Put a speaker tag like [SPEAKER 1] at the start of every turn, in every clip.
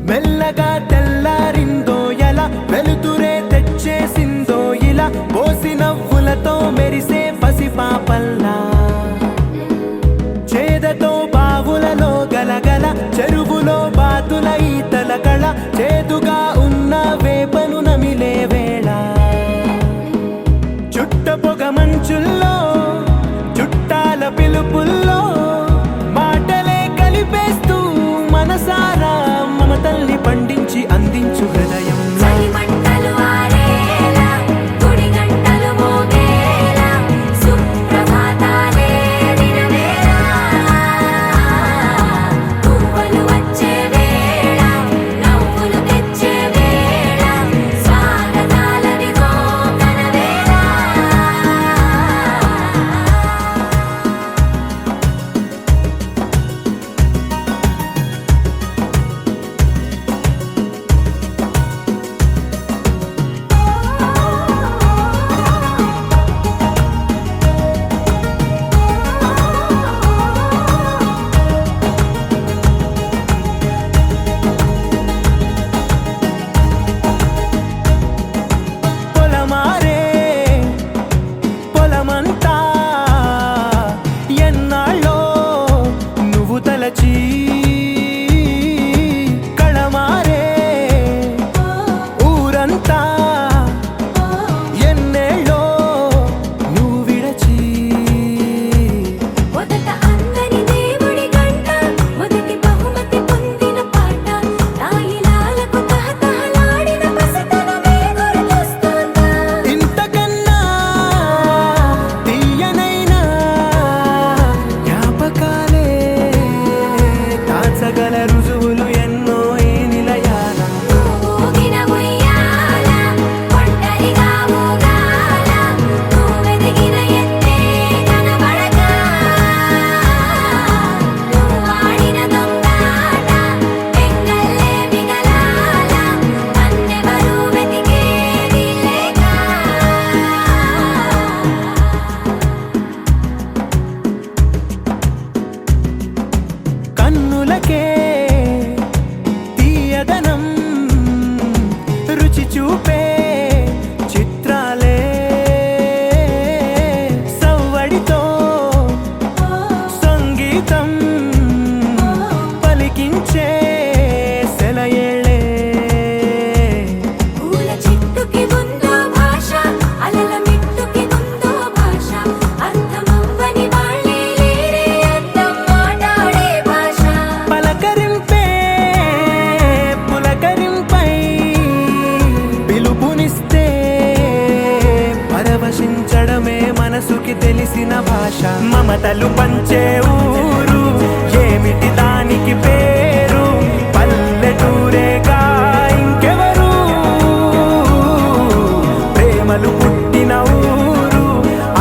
[SPEAKER 1] మెల్లగా తెల్లారిందో ఎలా వెలుతురే తెచ్చేసిందో ఇలా పోసి నవ్వులతో మెరిసే పసిపాపల్లా చేదతో బావులలో గలగల చెరువులో బాతుల ఈతల కళ చేదుగా ఉన్న వేపను నమిలే వేళ చుట్ట పొగ మంచుల్లో చుట్టాల పిలుపుల్లో మాటలే కలిపేస్తూ మనసారా మమతల్ని పండించి అందించు హృదయం కళమారే ఊరంతా ఎన్నేళ్ళో నువ్వు విడచి
[SPEAKER 2] మొదట అందరి దేవుడి గంట మొదటి బహుమతి పొందిన పాట తాయిలాలకు తహతహలాడిన పసితనమే గుర్తొస్తుందా
[SPEAKER 1] ఇంతకన్నా తీయనైనా జ్ఞాపకాలే దాచగల రుజువులు ఎన్నో ఈ నిలయాల
[SPEAKER 2] ఊగిన ఉయ్యాల ఒంటరిగా ఊగాల నువ్వెదిగిన ఎత్తే కనబడక నువ్వాడిన దొంగాట పెంగల్లే మిగలాల నన్నెవరూ వెతికేది లేక
[SPEAKER 1] కన్నులకే తీయదనం రుచి చూపే చిత్రాలే సవ్వడితో సంగీతం పలికించే సెలయేళే
[SPEAKER 2] పూల చిట్టుకి ఉందో భాష అలల మిట్టుకి ఉందో భాష అర్థమవ్వని వాళ్ళే లేరే అర్థం మాట్లాడే భాష
[SPEAKER 1] పలకరింపే పులకరింపై పిలుపునిస్తే పరవశించడమే మనసుకి తెలిసిన భాష మమతలు పంచే ఊరు ఏమిటి దానికి పేరు పల్లెటూరేగా ఇంకెవరు ప్రేమలు పుట్టిన ఊరు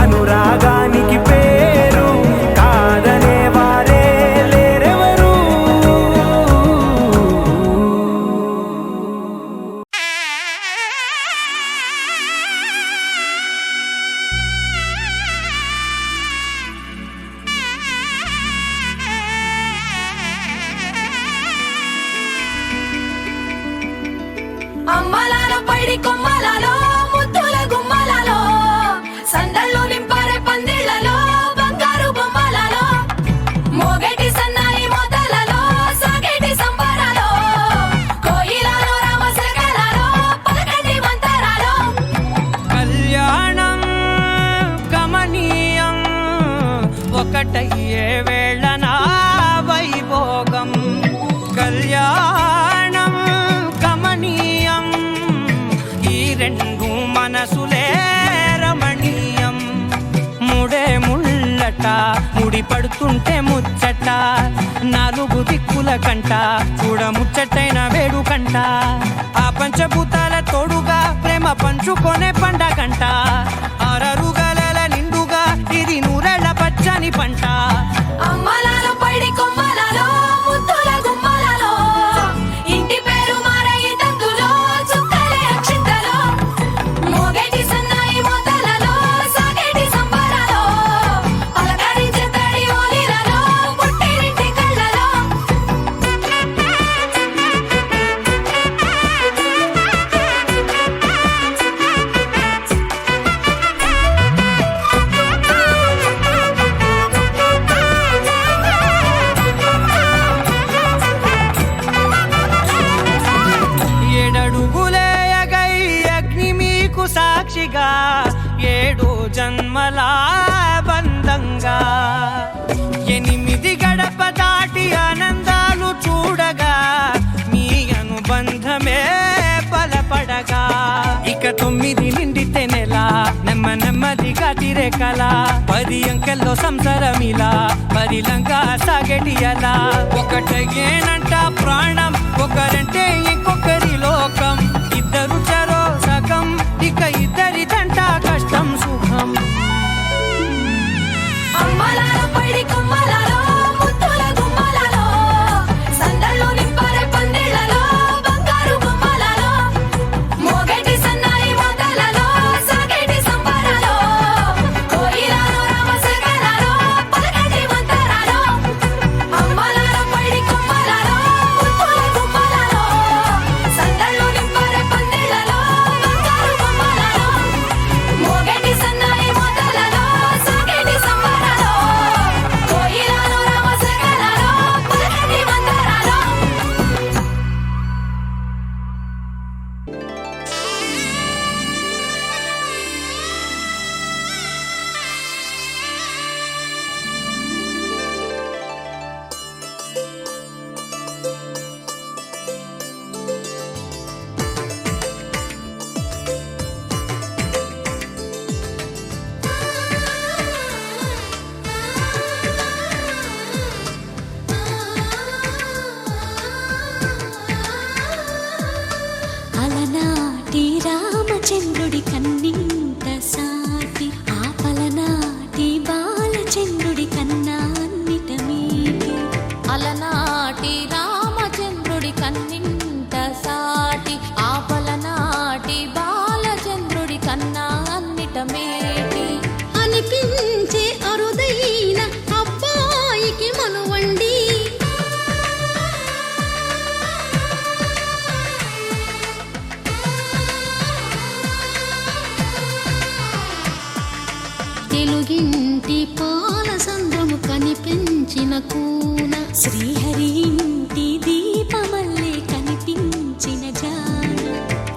[SPEAKER 1] అనురాగానికి పేరు కాదనే వారే లేరెవరు
[SPEAKER 2] అమ్మలాల పైడి కొమ్మలలో ముద్దుల గుమ్మలలో సందళ్ళు నింపారే పందిళ్లలో బంగారు బొమ్మలలో మోగేటి సన్నాయి మోతలలో సాగేటి సంబరాలో కోయిలలో రామశకలలో పలకండి మంతరాలో
[SPEAKER 3] కళ్యాణం కమనీయం ఒకటయ్యే వేళ నా వైభోగం కళ్యాణం కమనీయం ఈ రెండు మనసులే రమణీయం ముడే ముళ్ళ జంట ముడి పడుతుంటే ముచ్చట నాలుగు దిక్కుల కంట చూడ ముచ్చటైన వేడుకంట ఆ పంచభూతాల తోడుగా ప్రేమ పంచుకొనే పండగంట ఆరరుగల నిండుగా ఇది నూరెళ్ళ పచ్చని పంట
[SPEAKER 2] అమ్మలాలో పైడి కొమ్మలలో ముద్దుల గుమ్మలలో ఇంటి పేరు మారయి తందులో చుక్కలే అక్షింతలో మోగేటి సన్నాయి మోతలలో సాగేటి సంబరాలో పలకరించే తడి ఓలిలలో పుట్టినింటి కళ్ళలో
[SPEAKER 3] ఏడడుగులే ఎగై అగ్ని మీకు సాక్షిగా 7 జన్మల బంధంగా 8 గడప దాటి ఆనందాలు చూడగా మీ అనుబంధమే బలపడగా ఇక 9 నిండితే నెల నెమ్మదిగా తిరే కల 10 అంకెల్లో సంసారమిలా పరిలంగా సాగటి అలా ఒకటేనంట ప్రాణం ఒకరంటే ఇంకొకరి లోకం ఇద్దరు చరో సగం ఇక ఇద్దరిదంట కష్టం సుఖం
[SPEAKER 2] అమ్మలాలో పైడి కొమ్మలలో ముద్దుల గుమ్మలలో సందళ్ళు నింపారే పందిళ్ళలో బంగారు గుమ్మలలో మోగేటి సన్నాయి మోతలలో సాగేటి సంబరాలో కోయిలలో రామశకలలో పలకటి మంతరాలో అమ్మలాలో పైడి కొమ్మలలో ముద్దుల గుమ్మలలో సందళ్ళు నింపారే పందిళ్ళలో బంగారు గుమ్మలలో మోగేటి సన్నాయి మోతలలో సాగేటి సంబరాలో కోయిలలో రామశకలలో పలకటి మంతరాలో
[SPEAKER 4] అలనాటి రామచంద్రుడి కన్నింత సాటి ఆపలనాటి బాలచంద్రుడి కన్నా అన్నిట మీటి
[SPEAKER 5] అలనాటి రామచంద్రుడి కన్నింత సాటి ఆపలనాటి బాలచంద్రుడి కన్నా అన్నిట మేటి
[SPEAKER 4] అనిపించే అరుదైన అబ్బాయికి మనువండి తెలుగింటి పాల సంద్రము కనిపించిన కూన శ్రీహరి ఇంటి దీపమల్లే కనిపించిన జాన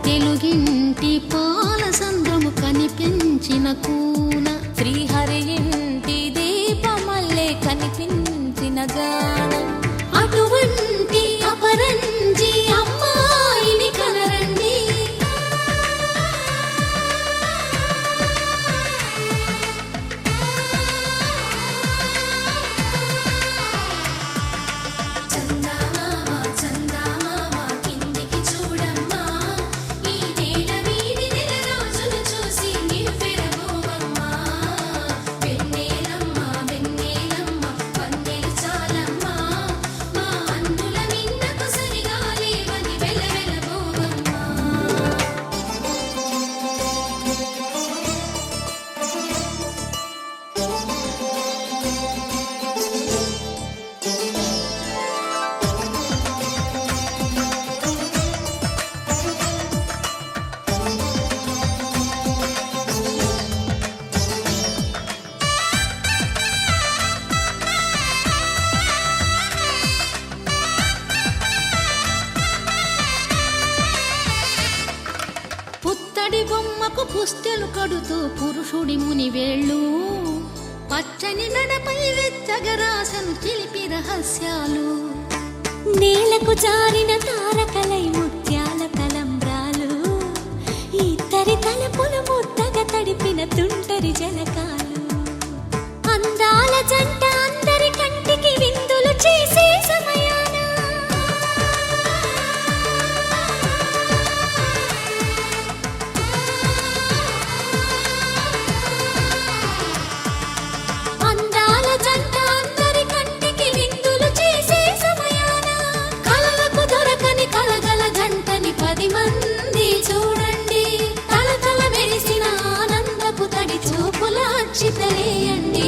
[SPEAKER 4] తెలుగింటి పాల సంద్రము కనిపించిన కూన
[SPEAKER 5] శ్రీహరి ఇంటి దీపమల్లే కనిపించిన జాన
[SPEAKER 4] అటువంటి అపరంజి అమ్మాయిని కనరండి చందమామ కిందికి చూడమ్మా ఈ నేల వీధి నెల రోజులు చూసి నివ్వెరబోవమ్మా వెన్నెలమ్మ వన్నెలు చాలమ్మా మా అందుల నిన్నకు సరిగా లేవని వెలవెలబోవమ్మా పుత్తడి బొమ్మకు పుస్తెలు కడుతూ పురుషుడి ముని వేళ్ళు పచ్చని నడపై వెచ్చగరాసను చిలిపి రహస్యాలు నేలకు జారిన తారకలై ముత్యాల తలంబ్రాలు ఇద్దరి తలపులు ముద్దగా తడిపిన తుంటరి జలకాలు అందాల దీక్షితలేయండి.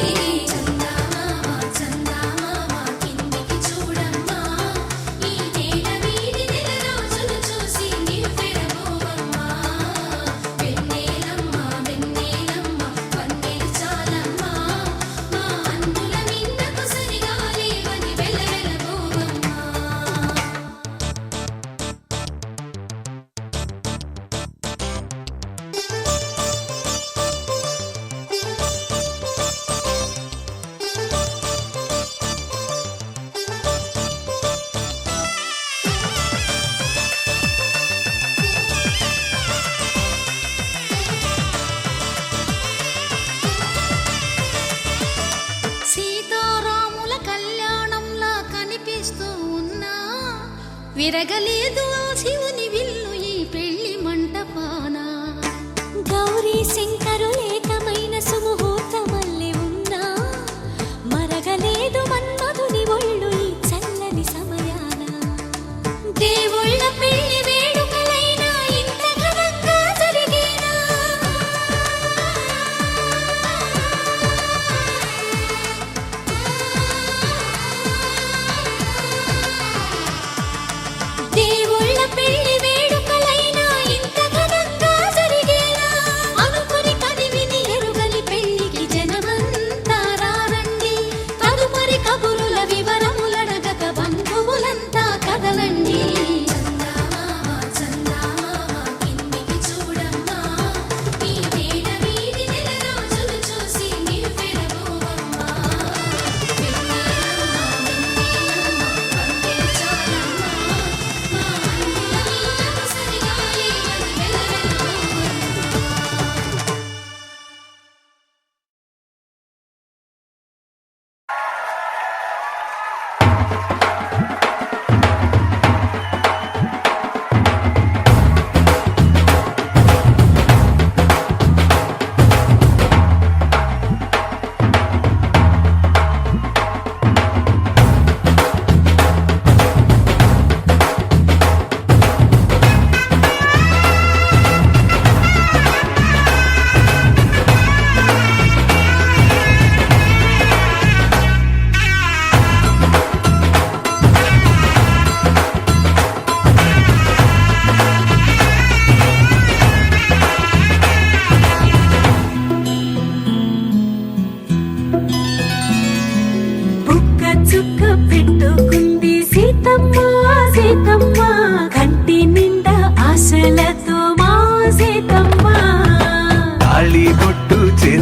[SPEAKER 4] సీతారాముల కళ్యాణంలా కనిపిస్తూ ఉన్నా విరగలేదు ఆ శివుని విల్లు ఈ పెళ్లి మంటపాన.
[SPEAKER 5] గౌరీ శంకరు ఏకమైన సుముహూర్తమల్లె ఉన్నా మరగలేదు మన్మధుని ఒళ్ళు ఈ చల్లని సమయాన.
[SPEAKER 4] దేవుళ్ళ పెళ్లి వేడుకలైనా ఇంత ఘనంగా జరిగేనా? దేవుళ్ళ పెళ్లి వేడుకలైనా ఇంత ఘనంగా జరిగేనా? అనుకుని కనివిని ఎరుగని పెళ్లికి జనమంతా రారండి. తదుపరి కబురుల వివరములడగక బంధువులంతా కదలండి.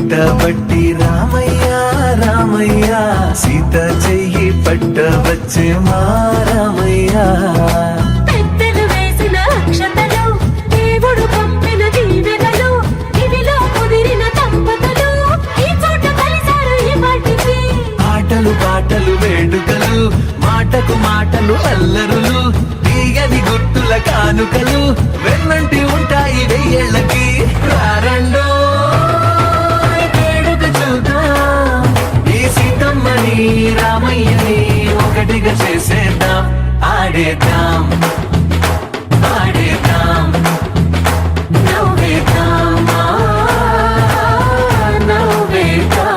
[SPEAKER 1] పట్టబట్టి రామయ్య రామయ్య సీత చెయ్యి పట్టవచ్చే మా రామయ్య.
[SPEAKER 5] పెద్దలు వేసిన అక్షతలు దేవుడు పంపిన దీవెనలు ఇవిలో కుదిరిన దంపతులు ఈ చోట కలిసారు ఈ వాటికి.
[SPEAKER 1] ఆటలు పాటలు వేడుకలు మాటకు మాటలు అల్లరులు తీయని గుర్తుల కానుకలు వెన్నంటి ఉంటాయి వెయ్యేళ్ళకి. రారండో వేడుక చూద్దాం ఈ సీతమ్మని రామయ్యని ఒకటిగా చేసేద్దాం. ఆడేద్దాం ఆడేద్దాం నవ్వేద్దాం నవ్వేద్దాం.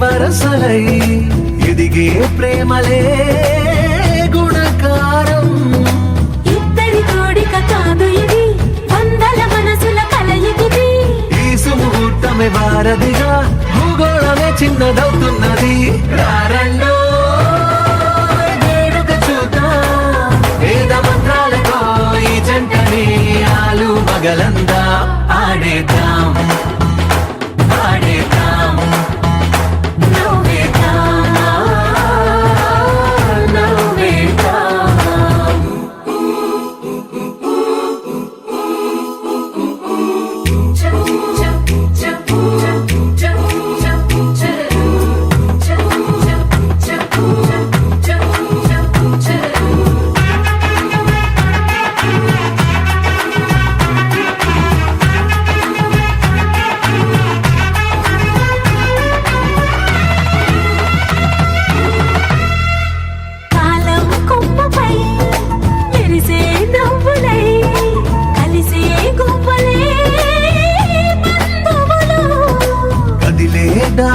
[SPEAKER 1] వరసలై ఎదిగే ప్రేమలే గుణకారం.
[SPEAKER 5] ఇద్దరి కోడిక కాదు ఇది వందల మనసుల కలయికిది.
[SPEAKER 1] ఈ సుముహూర్తమే వారధిగా భూగోళమే చిన్నదవుతున్నది. రారండో వేడుక చూద్దాం వేద మంత్రాలతో ఈ జంటని ఆలు మగలందా ఆడేద్దాం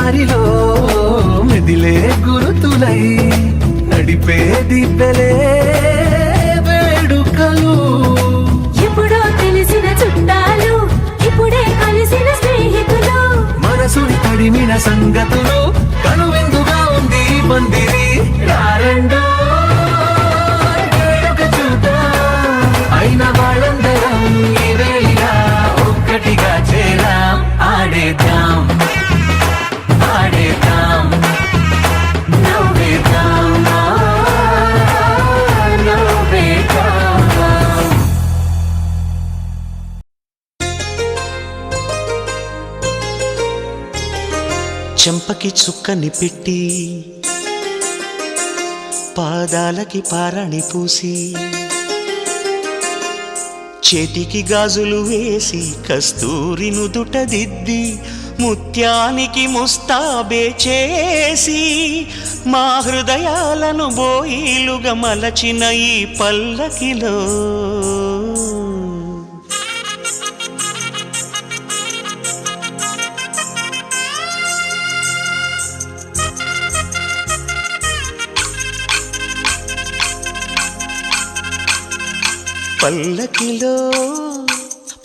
[SPEAKER 1] దారిలో మెదిలే గురుతులై నడిపే దిబ్బెలే వేడుకలు.
[SPEAKER 5] ఎప్పుడో తెలిసిన చుట్టాలు ఇప్పుడే కలిసిన స్నేహితులు,
[SPEAKER 1] మనసుని తడిమిన సంగతులు కనువిందుగా ఉంది ఈ పందిరి. రారండో వేడుక చూద్దాం, అయిన వాళ్ళందరం ఈ వేళ ఒక్కటిగా చేరాం. ఆడేద్దాం ఆడేద్దాం నవ్వేద్దాం నవ్వేద్దాం.
[SPEAKER 6] చెంపకి చుక్కని పెట్టి పాదాలకి పారాణి పూసి చేతికి గాజులు వేసి కస్తూరి నుదుట దిద్ది ముత్యానికి ముస్తాబే చేసి మా హృదయాలను బోయిలుగా మలచిన ఈ పల్లకిలో పల్లకిలో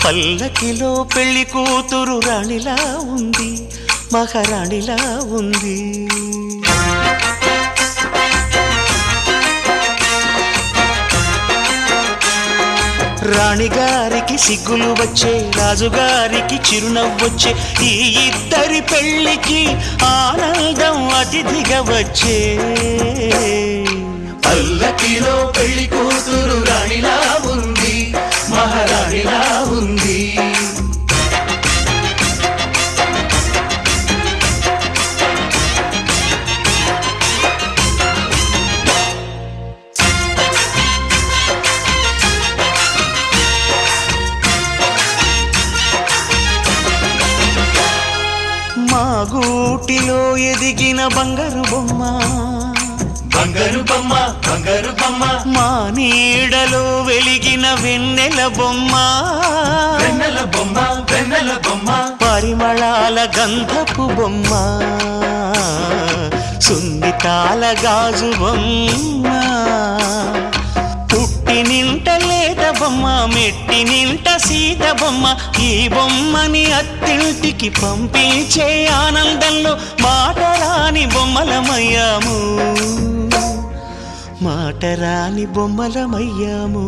[SPEAKER 6] పల్లకిలో పెళ్లి కూతురు రాణిలా ఉంది, మహారాణిలా ఉంది. రాణిగారికి సిగ్గులు వచ్చే, రాజుగారికి చిరునవ్వొచ్చే, ఈ ఇద్దరి పెళ్లికి ఆనందం అతిథిగా వచ్చే.
[SPEAKER 1] పల్లకిలో పెళ్లి కూతురు రాణిలా ఉంది, మహారాణిలా ఉంది.
[SPEAKER 6] మా గూటిలో ఎదిగిన బంగారు బొమ్మ,
[SPEAKER 1] బంగారు బొమ్మ బంగారు బొమ్మ,
[SPEAKER 6] మా నీడలో వెలిగిన వెన్నెల బొమ్మ,
[SPEAKER 1] వెన్నెల బొమ్మ వెన్నెల బొమ్మ,
[SPEAKER 6] పరిమళాల గంధపు బొమ్మ, సున్నితాల గాజు బొమ్మ, పుట్టి నింట లేత బొమ్మ, మెట్టి నింట సీత బొమ్మ. ఈ బొమ్మని అత్తింటికి పంపించే ఆనందంలో మాటరాని బొమ్మలమయ్యాము, మాటరాని బొమ్మలమయ్యాము.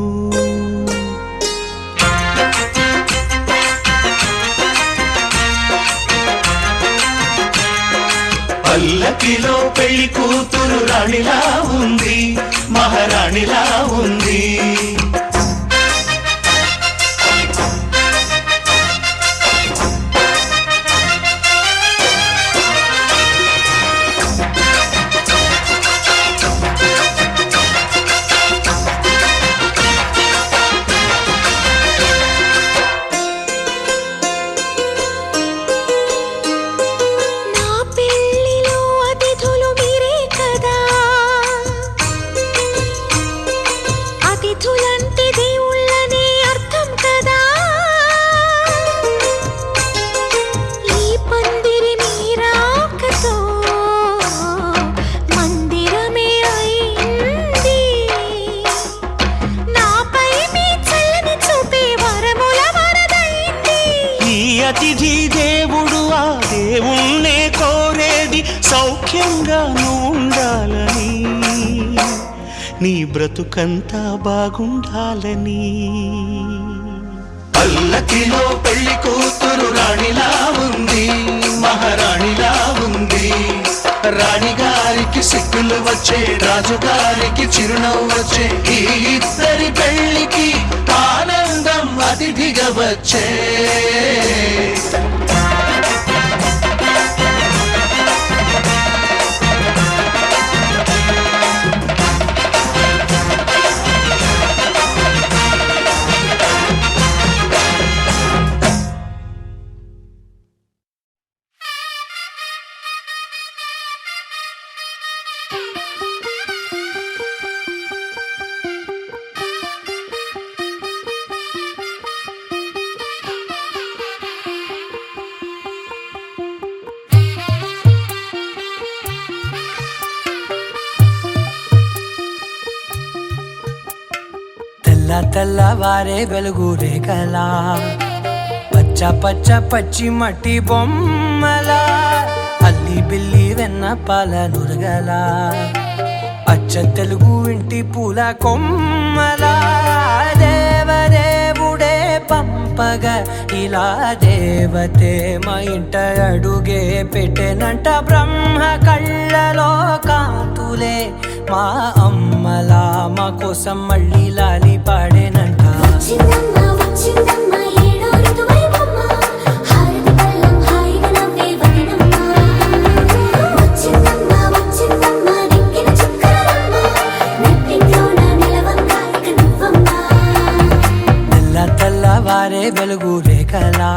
[SPEAKER 1] పల్లకిలో పెళ్లి కూతురు రాణిలా ఉంది, మహారాణిలా ఉంది.
[SPEAKER 5] నా పెళ్లిలో అతిథులు మీరే కదా, అతిథులంటే దేవుళ్ళనే అర్థం కదా. ఈ పందిరి మీరాకతో మందిరమే అయింది, నాపై మీ చల్లని చూపే వరముల వరదైంది.
[SPEAKER 6] ఈ అతిథి దేవుడు ఆ దేవుణ్ణే కోరేది సౌఖ్యంగా నువ్వు ఉండాలని, నీ బ్రతుకంతా బాగుండాలని.
[SPEAKER 1] పల్లకిలో పెళ్లి కూతురు రాణిలా ఉంది, మహారాణిలా ఉంది. రాణిగారికి సిగ్గులు వచ్చే, రాజుగారికి చిరునవ్వు వచ్చే, ఈ ఇద్దరి పెళ్లికి ఆనందం అతిథిగా వచ్చే.
[SPEAKER 3] తెల్లవారే వెలుగు రేఖలా పచ్చ పచ్చ పచ్చి మట్టి బొమ్మలా అల్లి బిల్లి వెన్న పాల నురగలా అచ్చ తెలుగు ఇంటి పూల కొమ్మలా దేవదేవుడే పంపగ ఇలా దేవతే మా ఇంట అడుగే పెట్టెనంట బ్రహ్మ కళ్ళలో కాంతులే మా అమ్మలా మా కోసం మళ్ళీ లాలి పాడేనంట
[SPEAKER 4] వచ్చిందమ్మ వచ్చిందమ్మ ఏడో ఋతువైవమ్మ హారతి పళ్ళం హాయిగా నవ్వే వదినమ్మ వచ్చిందమ్మ వచ్చిందమ్మ నెక్కిన చుక్కలమ్మ నెట్టింట్లోన నిలవంగా ఇక నువ్వమ్మ
[SPEAKER 3] తెల్లవారే వెలుగు రేఖలా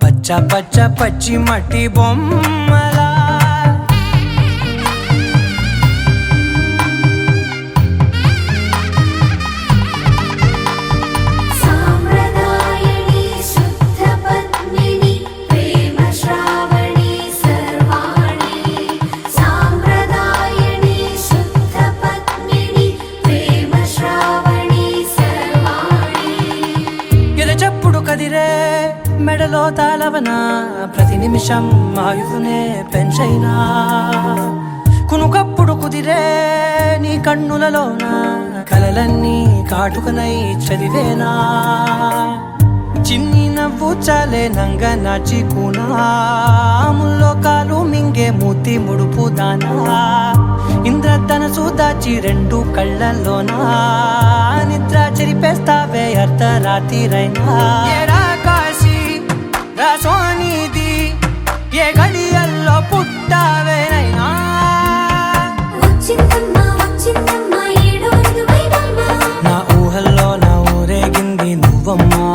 [SPEAKER 3] పచ్చ పచ్చ పచ్చి మట్టి బొమ్మలా
[SPEAKER 4] సాంప్రదాయని శుద్ధ పద్మిని ప్రేమ శ్రావణి సర్వాణి సాంప్రదాయని శుద్ధ పద్మిని ప్రేమ శ్రావణి సర్వాణి
[SPEAKER 3] ఎరచప్పుడు కదిరే మెడలో తాళవన ప్రతి నిమిషం ఆయుధునే పెంచైనా కునుకప్పుడు కుదిరే నీ కన్నులలోన కలలన్నీ కాటుకనై చదివేనా చిన్ని నవ్వు చాలే నంగ నాచి కూనాముల్లో కాలు మింగే మూతి ముడుపు దానా ఇంద్రధనసు దాచి రెండు కళ్ళల్లోనా నిద్ర చెరిపేస్తావే అర్ధరాత్రిరైనా ఏడా కాశీ రాసోనిది ఏ గడియల్లో పుట్టావేనైనా
[SPEAKER 4] వచ్చిందమ్మ వచ్చిందమ్మ ఏడో ఋతువైవమ్మ
[SPEAKER 3] నా ఊహల్లో నా ఊరేగింది నువ్వమ్మా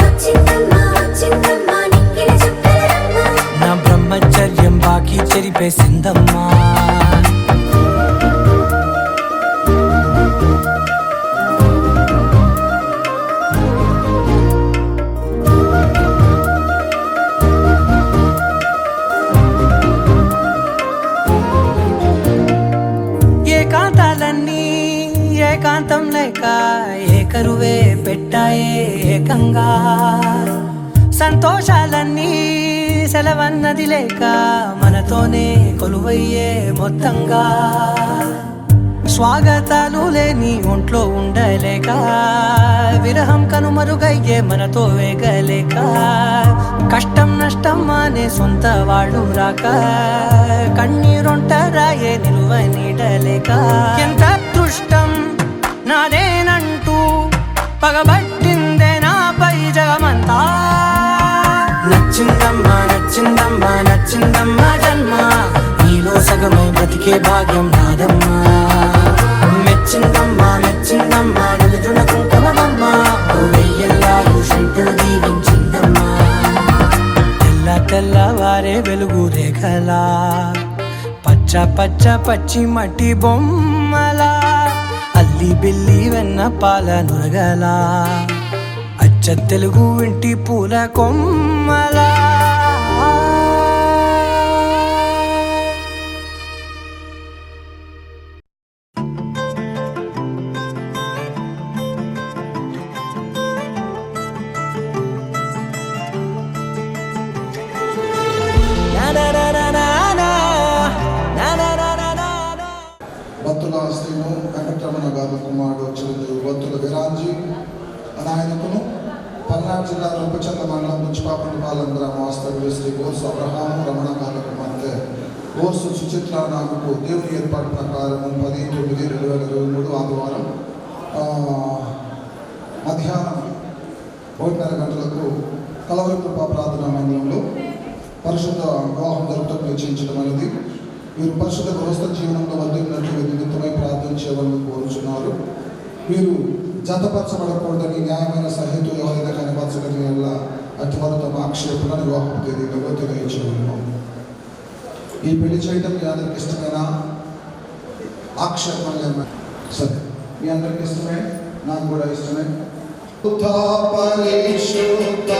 [SPEAKER 4] వచ్చిందమ్మ వచ్చిందమ్మ నెక్కిన చుక్కలమ్మ
[SPEAKER 3] నా బ్రహ్మచర్యం బాకీ చెరిపేసిందమ్మా ఏకాంతాలన్నీ ఏకాంతం లేక ఏకరువే పెట్టాయే ఏకంగా సంతోషాలన్నీ సెలవన్నది లేక మనతోనే కొలువయ్యే మొత్తంగా స్వాగతాలు లేని ఒంట్లో ఉండలేక విరహం కనుమరుగయ్యే మనతో వేగలేక కష్టం నష్టం అనే సొంత వాడు రాక కన్నీరొంటరాయే నిలువ నీడలేక ఎంత అదృష్టం నాదేనంటూ పగబట్టిందే నాపై జగమంతా నచ్చిందమ్మా నచ్చిందమ్మా నచ్చిందమ్మా జన్మ నీలో సగమై బ్రతికే భాగ్యం నాదమ్మా మెచ్చిందమ్మా మెచ్చిందమ్మా నిలుచున కుంకుమమ్మా వెయ్యల్లాలు శంకరు దీవించిందమ్మా తెల్లవారే వెలుగు రేఖలా పచ్చ పచ్చ పచ్చి మట్టి బొమ్మలా అల్లి బిల్లి వెన్న పాల నురగలా అచ్చ తెలుగు ఇంటి పూల కొమ్మలా
[SPEAKER 7] భక్తుల శ్రీను వెంకటరమణ గారు కుమారుడు చిరంజీవి భక్తుల విరాంజీ నాయనకును పల్నాడు జిల్లా రూపచంద్ర మండలం పుచ్చిపాపండిపాలెం గ్రామ వాస్తవ్యులు శ్రీ ఓర్సు అబ్రహాం రమణ గారి కుమార్తె ఓర్సు సుచిత్ర నామకు దేవుని ఏర్పాటు ప్రకారం 10/9/2023 ఆదివారం మధ్యాహ్నం 1:30 గంటలకు కలవరకృప ప్రార్థనా మందిరంలో పరిశుద్ధ వివాహం జరుపుటకు నిశ్చయించడం అనేది వీరు పరిశుద్ధ గృహస్థ జీవనంలో వర్ధిల్లినట్లు నిమిత్తమై ప్రార్థించేవాళ్ళని కోరుచున్నారు. వీరు జతపరచబడకూడదని న్యాయమైన సహేతు ఎవరైనా కనపరచగలిగిన వల్ల అటు వారు తమ ఆక్షేపణ వివాహం తేదీలో తెలియచేయడం. ఈ పెళ్లి చేయడం మీ అందరికి ఇష్టమైన ఆక్షేపణ సరే మీ అందరికి ఇష్టమే, నాకు కూడా ఇష్టమే. పరిశుద్ధ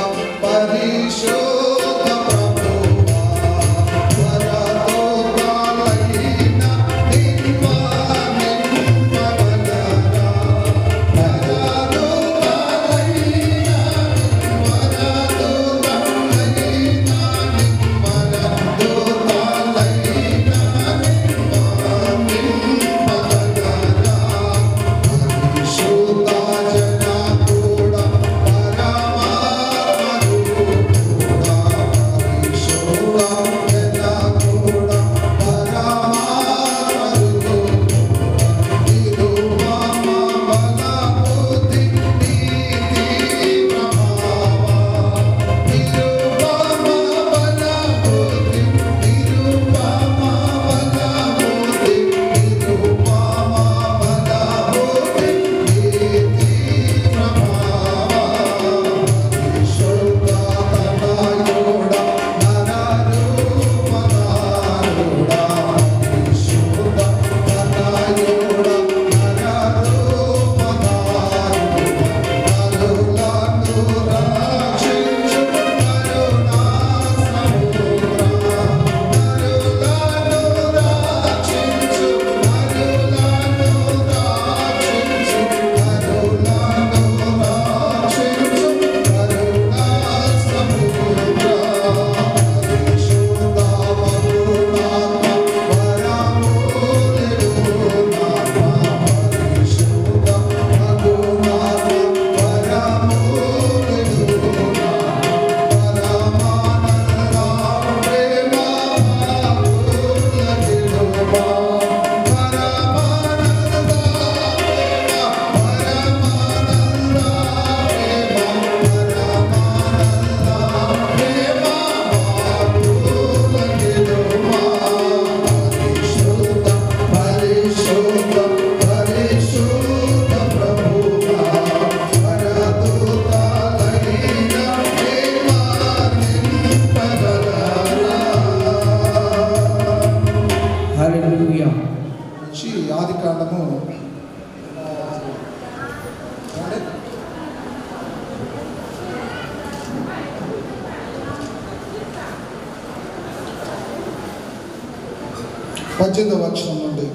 [SPEAKER 7] 18వ వచనం నుండి.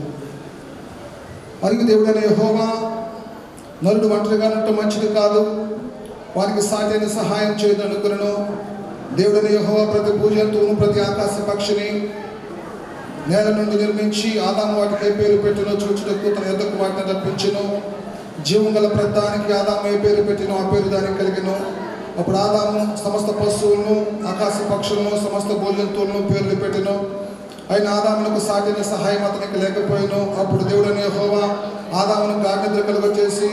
[SPEAKER 7] మరియు దేవుడైన యెహోవా నరుడు ఒంటరిగా ఉండటం మంచిది కాదు, వారికి సాటి అయిన సహాయం చేయడం అనుకులను. దేవుడైన యెహోవా ప్రతి భూజంతువును ప్రతి ఆకాశ పక్షిని నేల నుండి నిర్మించి ఆదాము వాటికి ఏ పేరు పెట్టినో చూచుటకు తన యొద్దకు వాటిని రప్పించెను. జీవం గల ప్రతిదానికి ఆదాము ఏ పేరు పెట్టినో ఆ పేరు దానికి కలిగెను. అప్పుడు ఆదాము సమస్త పశువులను ఆకాశ పక్షులను సమస్త భూజంతువులను పేర్లు పెట్టెను. అయిన ఆదామునకు సాటిన సహాయం అతనికి లేకపోయాను. అప్పుడు దేవుడైన యెహోవా ఆదామును గాఢనిద్ర కలుగచేసి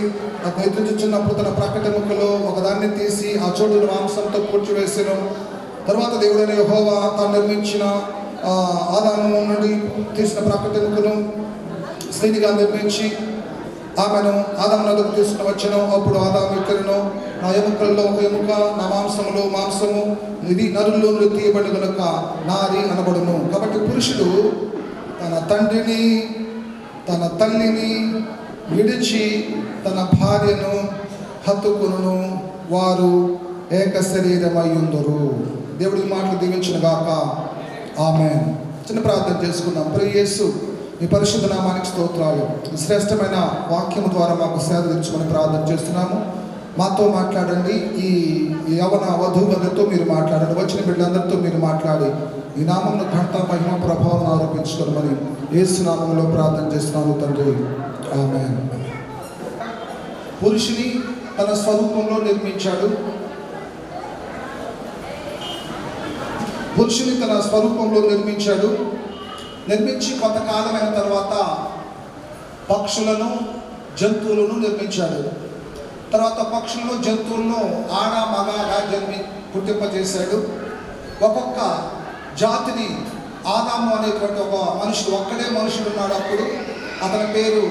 [SPEAKER 7] అతను ఎదురుచున్నప్పుడు తన ప్రక్కట ముక్కలో ఒకదాన్ని తీసి ఆ చోటును మాంసంతో పూడ్చివేసెను. తర్వాత దేవుడైన యెహోవా తాను నిర్మించిన ఆదాము నుండి తీసిన ప్రక్కట ముక్కను స్త్రీనిగా నిర్మించి ఆమెను ఆదాము నదుకు తీసుకుని వచ్చెను. అప్పుడు ఆదాము ఇక్కడను, నా ఎముకల్లో ఒక ఎముక, నా మాంసములో మాంసము, ఇది నరుల్లో నుండి తీయబడి కనుక నాది అనబడును. కాబట్టి పురుషుడు తన తండ్రిని తన తల్లిని విడిచి తన భార్యను హత్తుకును, వారు ఏక శరీరమయ్యుందురు. దేవుడి మాటలు దీవించిన గాక. ఆమేన్. చిన్న ప్రార్థన చేసుకుందాం. ప్రియ యేసు, మీ పరిశుద్ధ నామానికి స్తోత్రాలు. శ్రేష్టమైన వాక్యము ద్వారా మాకు సేద తీర్చుకొని ప్రార్థన చేస్తున్నాము. మాతో మాట్లాడండి. ఈ యవన వధువులతో మీరు మాట్లాడండి. వచ్చిన బిడ్డలందరితో మీరు మాట్లాడి ఈ నామంలో ఘనత మహిమ ప్రభావం ఆరోపించుకోమని యేసు నామంలో ప్రార్థన చేస్తున్నాను తండ్రి. ఆమేన్. పురుషుని తన స్వరూపంలో నిర్మించాడు. పురుషుని తన స్వరూపంలో నిర్మించి కొంతకాలమైన తర్వాత పక్షులను జంతువులను నిర్మించాడు. తర్వాత పక్షులను జంతువులను ఆడ మగగా పుట్టింపజేశాడు. ఒక్కొక్క జాతిని ఆదాము అనేటువంటి ఒక మనుషుడు, ఒక్కడే మనుషుడు ఉన్నాడు. అప్పుడు అతని పేరు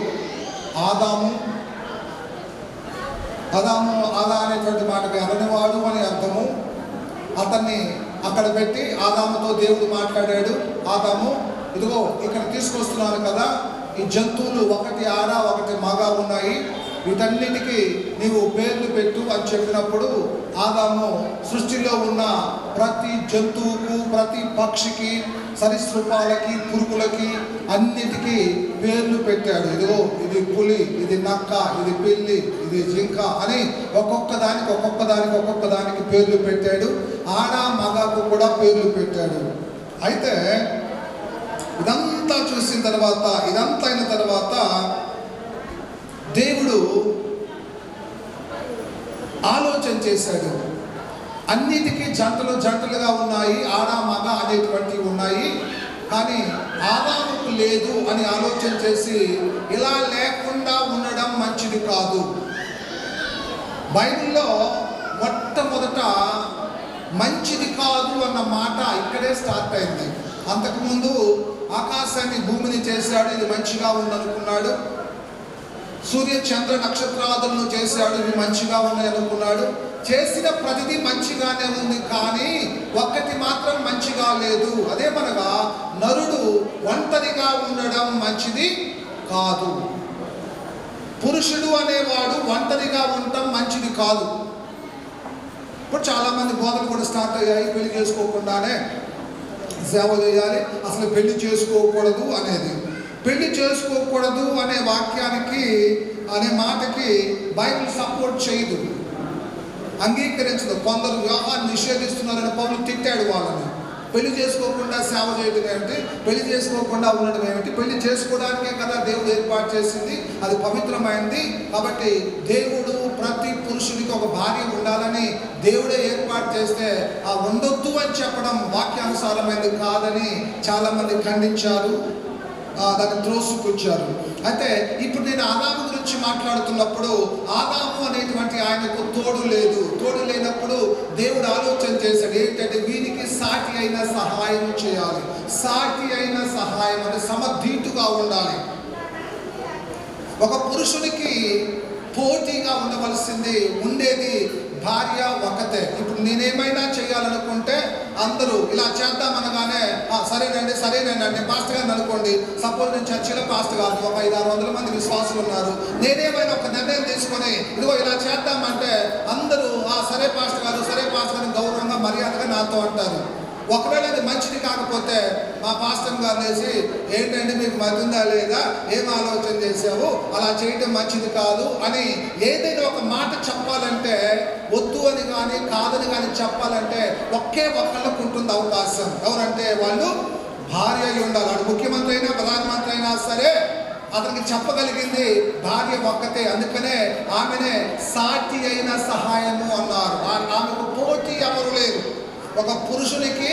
[SPEAKER 7] ఆదాము. ఆదా అనేటువంటి మాటకి అననివాడు అని అర్థము. అతన్ని అక్కడ పెట్టి ఆదాముతో దేవుడు మాట్లాడాడు. ఆదాము, ఇదిగో ఇక్కడ తీసుకొస్తున్నాను కదా, ఈ జంతువులు ఒకటి ఆడ ఒకటి మగ ఉన్నాయి, వీటన్నిటికీ నీవు పేర్లు పెట్టు అని చెప్పినప్పుడు ఆదాము సృష్టిలో ఉన్న ప్రతి జంతువుకు, ప్రతి పక్షికి, సరీసృపాలకి, పురుగులకి అన్నిటికీ పేర్లు పెట్టాడు. ఇదిగో ఇది పులి, ఇది నక్క, ఇది పిల్లి, ఇది జింక అని ఒక్కొక్క దానికి పేర్లు పెట్టాడు. ఆడ మగకు కూడా పేర్లు పెట్టాడు. అయితే ఇదంతా అయిన తర్వాత దేవుడు ఆలోచన చేశాడు. అన్నిటికీ జంటలుగా ఉన్నాయి, ఆడ మగ అనేటువంటివి ఉన్నాయి, కానీ ఆదాముకు లేదు అని ఆలోచన చేసి ఇలా లేకుండా ఉండడం మంచిది కాదు. బైబిల్లో మొట్టమొదట మంచిది కాదు అన్న మాట ఇక్కడే స్టార్ట్ అయింది. అంతకుముందు ఆకాశాన్ని భూమిని చేశాడు, ఇది మంచిగా ఉందనుకున్నాడు. సూర్య చంద్ర నక్షత్రాదులను చేశాడు, ఇవి మంచిగా ఉన్నాయి అనుకున్నాడు. చేసిన ప్రతిదీ మంచిగానే ఉంది, కానీ ఒక్కటి మాత్రం మంచిగా లేదు. అదేమనగా నరుడు ఒంటరిగా ఉండడం మంచిది కాదు. పురుషుడు అనేవాడు ఒంటరిగా ఉండటం మంచిది కాదు. ఇప్పుడు చాలామంది బోధనలు కూడా స్టార్ట్ అయ్యాయి. పెళ్లి చేసుకోకుండానే సేవ చేయాలి, అసలు పెళ్లి చేసుకోకూడదు అనేది. పెళ్లి చేసుకోకూడదు అనే వాక్యానికి, అనే మాటకి బైబిల్ సపోర్ట్ చేయదు, అంగీకరించదు. కొందరు వివాహాన్ని నిషేధిస్తున్నారని పౌలు తిట్టాడు వాళ్ళని. పెళ్లి చేసుకోకుండా సేవ చేయడం ఏమిటి, పెళ్లి చేసుకోకుండా ఉండడం ఏమిటి? పెళ్లి చేసుకోవడానికే కదా దేవుడు ఏర్పాటు చేసింది, అది పవిత్రమైంది. కాబట్టి దేవుడు ప్రతి పురుషుడికి ఒక భార్య ఉండాలని దేవుడే ఏర్పాటు చేస్తే ఆ ఉండొద్దు అని చెప్పడం వాక్యానుసారమైనది కాదని చాలామంది ఖండించారు, దాన్ని త్రోసుకొచ్చారు. అయితే ఇప్పుడు నేను ఆదాము గురించి మాట్లాడుతున్నప్పుడు ఆదాము అనేటువంటి ఆయనకు తోడు లేదు. తోడు లేనప్పుడు దేవుడు ఆలోచన చేశాడు ఏంటంటే వీరికి సాటి అయిన సహాయం చేయాలి. సాటి అయిన సహాయం అంటే సమధీటుగా ఉండాలి. ఒక పురుషునికి పోటీగా ఉండేది భార్య ఒకతే. ఇప్పుడు నేనేమైనా చేయాలనుకుంటే అందరూ ఇలా చేద్దామనగానే సరేనండి పాస్టర్ గారిని అనుకోండి. సపోజ్ నేను చర్చిలో పాస్టర్ గారు ఒక 500-600 మంది విశ్వాసులు ఉన్నారు. నేనేమైనా ఒక నిర్ణయం తీసుకొని ఇదిగో ఇలా చేద్దామంటే అందరూ సరే పాస్టర్ గారు గౌరవంగా మర్యాదగా నాతో అంటారు.
[SPEAKER 8] ఒకవేళ అది మంచిది కాకపోతే మా పాస్టర్ గారు లేచి, ఏంటంటే మీకు మతుందా లేదా, ఏం ఆలోచన చేసావు, అలా చేయటం మంచిది కాదు అని ఏదైనా ఒక మాట చెప్పాలంటే, వద్దు అని కానీ కాదని కానీ చెప్పాలంటే ఒకే ఒక్కళ్ళకు ఉంటుంది అవకాశం. ఎవరంటే వాళ్ళు భార్య అయి ఉండాలి. వాడు ముఖ్యమంత్రి అయినా ప్రధానమంత్రి అయినా సరే అతనికి చెప్పగలిగింది భార్య ఒక్కతే. అందుకనే ఆమెనే సాటి అయిన సహాయము అన్నారు. ఆమెకు పోటీ ఎవరు లేరు. ఒక పురుషునికి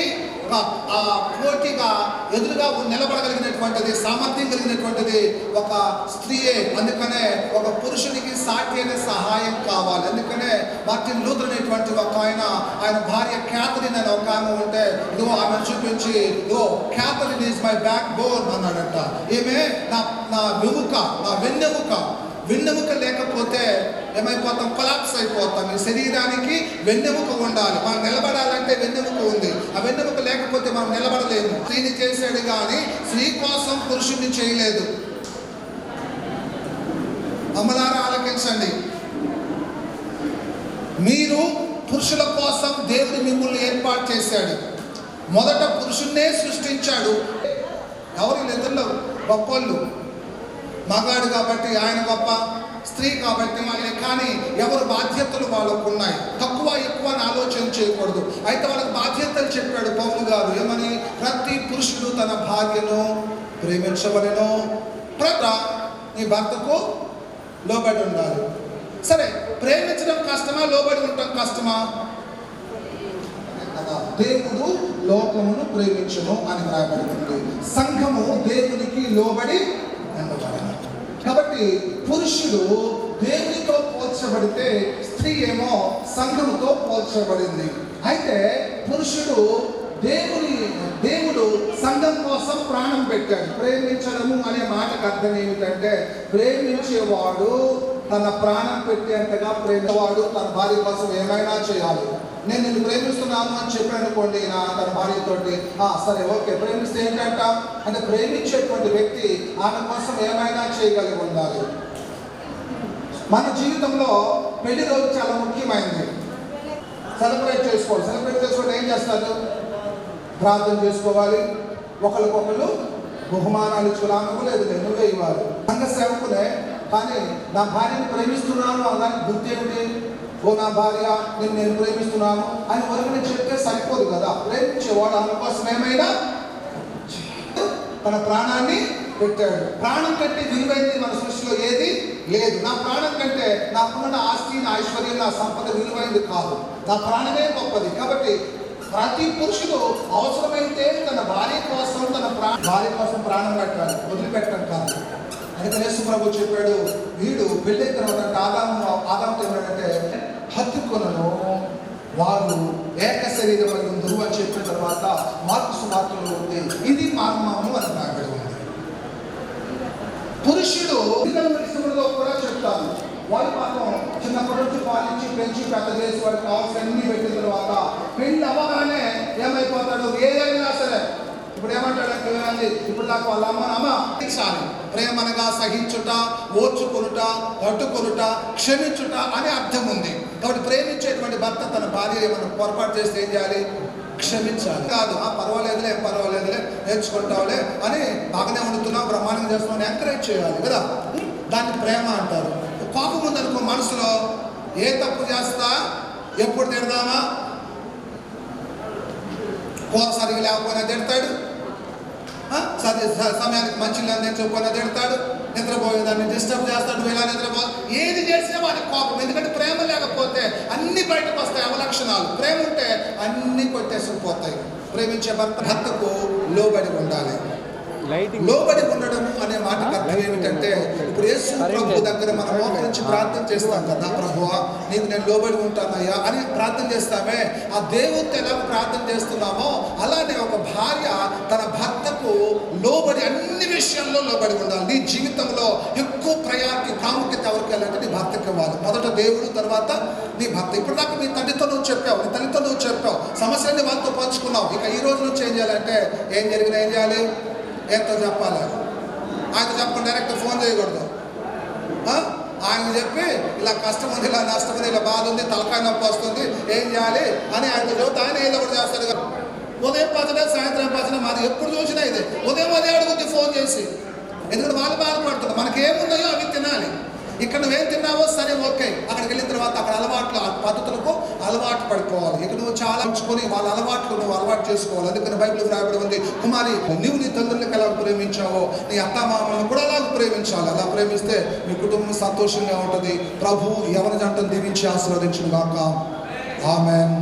[SPEAKER 8] పోటీగా ఎదురుగా నిలబడగలిగినటువంటిది, సామర్థ్యం కలిగినటువంటిది ఒక స్త్రీయే. అందుకనే ఒక పురుషునికి సాటి అయిన సహాయం కావాలి. అందుకనే మార్టిన్ లూథర్ అనేటువంటి ఒక ఆయన భార్య క్యాథరిన్ అని ఒక ఆమె ఉంటే, ఇదిగో ఆమె చూపించి, ఇదిగో Catherine is my back bone అన్నాడట. ఈమె నా వెన్నెముక లేకపోతే ఏమైపోతాం, కొలాప్స్ అయిపోతాం. ఈ శరీరానికి వెన్నెముక ఉండాలి. మనం నిలబడాలంటే వెన్నెముక ఉంది. ఆ వెన్నెముక లేకపోతే మనం నిలబడలేము. స్త్రీని చేశాడు కానీ స్త్రీ కోసం పురుషుడిని చేయలేదు. అమలారా ఆలకించండి. మీరు పురుషుల కోసం దేవుడు మిమ్మల్ని ఏర్పాటు చేశాడు. మొదట పురుషున్నే సృష్టించాడు. ఎవరి నిధుల్లో గొప్పళ్ళు, మగాడు కాబట్టి ఆయన గొప్ప, స్త్రీ కాబట్టి మళ్ళీ. కానీ ఎవరు బాధ్యతలు వాళ్ళకు ఉన్నాయి. తక్కువ ఎక్కువ అని ఆలోచన చేయకూడదు. అయితే వాళ్ళకి బాధ్యతలు చెప్పాడు పౌలు గారు. ఏమని? ప్రతి పురుషుడు తన భార్యను ప్రేమించవలెను, నీ భర్తకు లోబడి ఉండాలి. సరే, ప్రేమించడం కష్టమా, లోబడి ఉండటం కష్టమా? దేవుడు లోకమును ప్రేమించును అని రాయబడుతుంది. సంఘము దేవునికి లోబడి ఉండబడాలి. కాబట్టి పురుషుడు దేవునితో పోల్చబడితే స్త్రీ ఏమో సంఘముతో పోల్చబడింది. అయితే పురుషుడు దేవుడు సంఘం కోసం ప్రాణం పెట్టాడు. ప్రేమించడము అనే మాటకు అర్థం ఏమిటంటే, ప్రేమించేవాడు తన ప్రాణం పెట్టేంతగా ప్రేమించేవాడు తన భార్య కోసం ఏమైనా చేయాలి. నేను నిన్ను ప్రేమిస్తున్నాను అని చెప్పాను అనుకోండి తన భార్యతోటి, సరే ఓకే, ప్రేమిస్తే ఏంటంట అంటే ప్రేమించేటువంటి వ్యక్తి ఆమె కోసం ఏమైనా చేయగలిగి ఉండాలి. మన జీవితంలో పెళ్లి రోజు చాలా ముఖ్యమైనది. సెలబ్రేట్ చేసుకోవడం ఏం చేస్తారు? ప్రార్థన చేసుకోవాలి, ఒకరికొకరు బహుమానాలు ఇచ్చుకోవడానికి లేదు, నువ్వే ఇవ్వాలి. సంఘ సేవకులే. కానీ నా భార్యను ప్రేమిస్తున్నాను అనడానికి గుర్తు ఏమిటి? ఓ నా భార్య నేను ప్రేమిస్తున్నాను అని వరకు చెప్తే సరిపోదు కదా. ప్రేమించేవాడు ఆమె కోసం ఏమైనా తన ప్రాణాన్ని పెట్టాడు. ప్రాణం కంటే విలువైంది మన సృష్టిలో ఏది లేదు. నా ప్రాణం కంటే నాకున్న ఆస్తి, నా ఐశ్వర్యం, నా సంపద విలువైంది కాదు. నా ప్రాణమే గొప్పది. కాబట్టి ప్రతి పురుషుడు అవసరమైతే తన భార్య కోసం భార్య కోసం ప్రాణం పెట్టాలి, వదిలిపెట్టడం కాదు. అందుకనే యేసు ప్రభు చెప్పాడు, వీడు పెళ్ళైన తర్వాత ఆదాము ఏమంటే హత్తుకొనను వారు ఏక శరీరం దురువు అని చెప్పిన తర్వాత మార్కు సువార్తలో ఉంది, ఇది మర్మము అని రాబడి ఉంది. పురుషుడు విషయంలో కూడా చెప్తాను, వారి పాపం చిన్నప్పటి నుంచి పాలించి పెంచి పెద్ద చేసి వాడికి కావాల్సిన అన్ని పెట్టిన తర్వాత పెళ్లి అవ్వగానే ఏమైపోతాడు? ఏదైనా సరే ఇప్పుడు ఏమంటాడు? ఇప్పుడు నాకు వాళ్ళ అమ్మ ప్రేమనగా సహించుట, ఓర్చుకొనుట, తట్టుకొనుట, క్షమించుట అనే అర్థం ఉంది. కాబట్టి ప్రేమించేటువంటి భర్త తన భార్య ఏమైనా పొరపాటు చేస్తే ఏం చేయాలి? క్షమించాలి. కాదు పర్వాలేదులే నేర్చుకుంటావులే అని బాగానే వండుతున్నావు, బ్రహ్మాండంగా చేస్తున్నావు ఎంకరేజ్ చేయాలి కదా. దాన్ని ప్రేమ అంటారు. కోపం ఉందనుకో మనసులో, ఏ తప్పు చేస్తా ఎప్పుడు తిడదామా, కూర సరిగా లేకపోయినా తిడతాడు, సమయానికి మంచిగా అందించకపోయినా తిడతాడు, నిద్రపోయేదాన్ని డిస్టర్బ్ చేస్తాడు, నువ్వు ఇలా నిద్రపో, ఏది చేసినా వాడికి కోపం. ఎందుకంటే ప్రేమ లేకపోతే అన్ని బయటకు వస్తాయి అవలక్షణాలు. ప్రేమ ఉంటే అన్ని కొట్టేసుకుపోతాయి. ప్రేమించే భర్తకు లోబడి ఉండాలి. లోబడి ఉండడము అనే మాటకు అర్థం ఏమిటంటే, ఇప్పుడు యేసు ప్రభు దగ్గర మనం మోకరించి ప్రార్థన చేస్తాం కదా, ప్రభువా నీకు నేను లోబడి ఉంటానయ్యా అని ప్రార్థన చేస్తామే. ఆ దేవుడితో ఎలా ప్రార్థన చేస్తున్నామో అలానే ఒక భార్య తన భర్తకు లోబడి అన్ని విషయాల్లో లోబడి ఉండాలి. నీ జీవితంలో ఎక్కువ ప్రాముఖ్యత ఎవరికి వెళ్ళాలంటే నీ భర్తకి ఇవ్వాలి. మొదట దేవుడు, తర్వాత నీ భర్త. ఇప్పుడు దాకా మీ తండ్రితో నువ్వు చెప్పావు, నీ తల్లితో నువ్వు చెప్పావు, సమస్యని వాళ్ళతో పంచుకున్నావు. ఇక ఈ రోజు నుంచి ఏం చేయాలంటే, ఏం జరిగినా ఏం చేయాలి? ఎంతో చెప్పాలి. ఆయన చెప్పకుండా డైరెక్ట్ ఫోన్ చేయకూడదు. ఆయన చెప్పి ఇలా కష్టం ఉంది, ఇలా నష్టం ఉంది, ఇలా బాధ ఉంది, తలకాయ నొప్పి వస్తుంది, ఏం చేయాలి అని ఆయనతో చెబుతా ఆయన ఏదో ఒకటి చేస్తాడు. ఉదయం పచ్చడే సాయంత్రం పచ్చడే, మాది ఎప్పుడు చూసినా ఇదే. ఉదయం అదే అడుగుద్ది ఫోన్ చేసి, ఎందుకంటే వాళ్ళు బాధపడుతుంది. మనకి ఏమున్నాయో అవి తినాలి. ఇక్కడ నువ్వేం తిన్నావో సరే ఓకే, అక్కడికి వెళ్ళిన తర్వాత అక్కడ అలవాట్లు ఆ పద్ధతులకు అలవాటు పడిపోవాలి. ఇక్కడ నువ్వు చాలా ఉంచుకొని వాళ్ళ అలవాట్లు నువ్వు అలవాటు చేసుకోవాలి. అందుకని బైబిల్ రాయబడి ఉంది, కుమారి నువ్వు నీ తండ్రులకు ఎలా ప్రేమించావో నీ అత్తమామలను కూడా అలాగ ప్రేమించాలి. అలా ప్రేమిస్తే మీ కుటుంబం సంతోషంగా ఉంటుంది. ప్రభు ఎవరి జంటను దీవించి ఆశీర్వదించును గాక. ఆమేన్.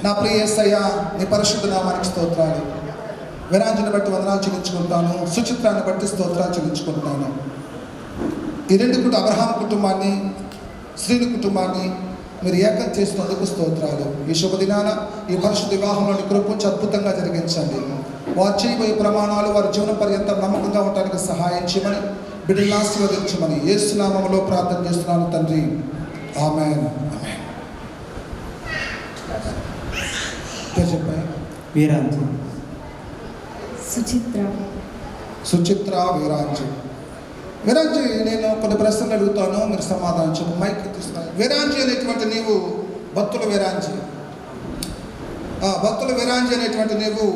[SPEAKER 8] నా ప్రియ యేసయ్య, నీ పరిశుద్ధ నామానికి స్తోత్రాలు. విరాంజను బట్టి వందనాలు చెల్లించుకుంటాను, సుచిత్రాన్ని బట్టి స్తోత్రాలు చెల్లించుకుంటాను. ఈ రెండు అబ్రహాం కుటుంబాన్ని, శ్రీని కుటుంబాన్ని మీరు ఏకం చేసినందుకు స్తోత్రాలు. ఈ శుభదినాన ఈ పరిశుద్ధ వివాహంలోని కృపంచి అద్భుతంగా జరిగించండి. వారు చేయబోయే ప్రమాణాలు వారి జీవన పర్యంతం నమ్మకంగా ఉండడానికి సహాయం చేయమని, బిడ్డలను ఆశీర్వదించమని యేసు నామములో ప్రార్థన చేస్తున్నాను తండ్రి. ఆమేన్. చెప్పాయి
[SPEAKER 3] వీరాంజి.
[SPEAKER 8] సుచిత్ర వీరాంజి. వీరాంజి, నేను కొన్ని ప్రశ్నలు అడుగుతాను, మీరు సమాధానం చెప్పు. మైక్ తీస్తాను. వీరాంజి అనేటువంటి నీవు భక్తుల వీరాంజి, భక్తుల వీరాంజి అనేటువంటి నీవు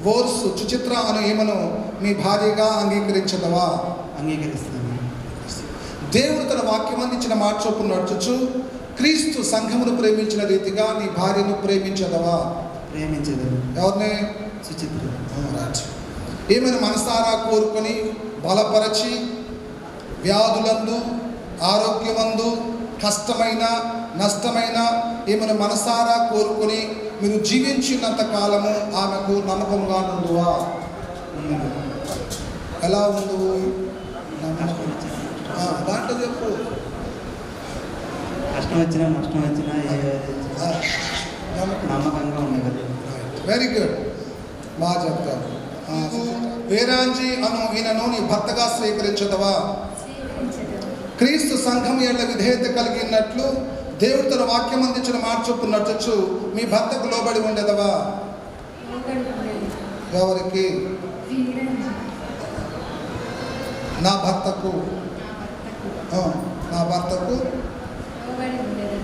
[SPEAKER 8] వోర్సు సుచిత్ర అను ఈమెను మీ భార్యగా అంగీకరించదవా?
[SPEAKER 3] అంగీకరిస్తాను.
[SPEAKER 8] దేవుడు తన వాక్యం అందించిన మాట చొప్పున నడుచుచు క్రీస్తు సంఘమును ప్రేమించిన రీతిగా నీ భార్యను ప్రేమించదవా?
[SPEAKER 3] ప్రేమించదను.
[SPEAKER 8] ఎవరిని?
[SPEAKER 3] సుచిత్ర.
[SPEAKER 8] ఈమెను మనసారా కోరుకొని బలపరచి వ్యాధులందు ఆరోగ్యమందు కష్టమైన నష్టమైన ఈమెను మనసారా కోరుకొని మీరు జీవించినంత కాలము ఆమెకు నమ్మకంగా నుండువా? ఎలా ఉండు? దాంట్లో చెప్పు.
[SPEAKER 3] కష్టం వచ్చినా నష్టం వచ్చినా నమ్మకంగా ఉండగలరు.
[SPEAKER 8] వెరీ గుడ్, బాగా చెప్తారు. వీరాంజి అను ఈయనను నీ భర్తగా స్వీకరించదవా? క్రీస్తు సంఘం ఎడ్ల విధేయత కలిగినట్లు దేవుడు తన వాక్యం అందించిన మాట చొప్పున నడుచు మీ భర్తకు లోబడి ఉండేదవా? ఎవరికి? నా భర్తకు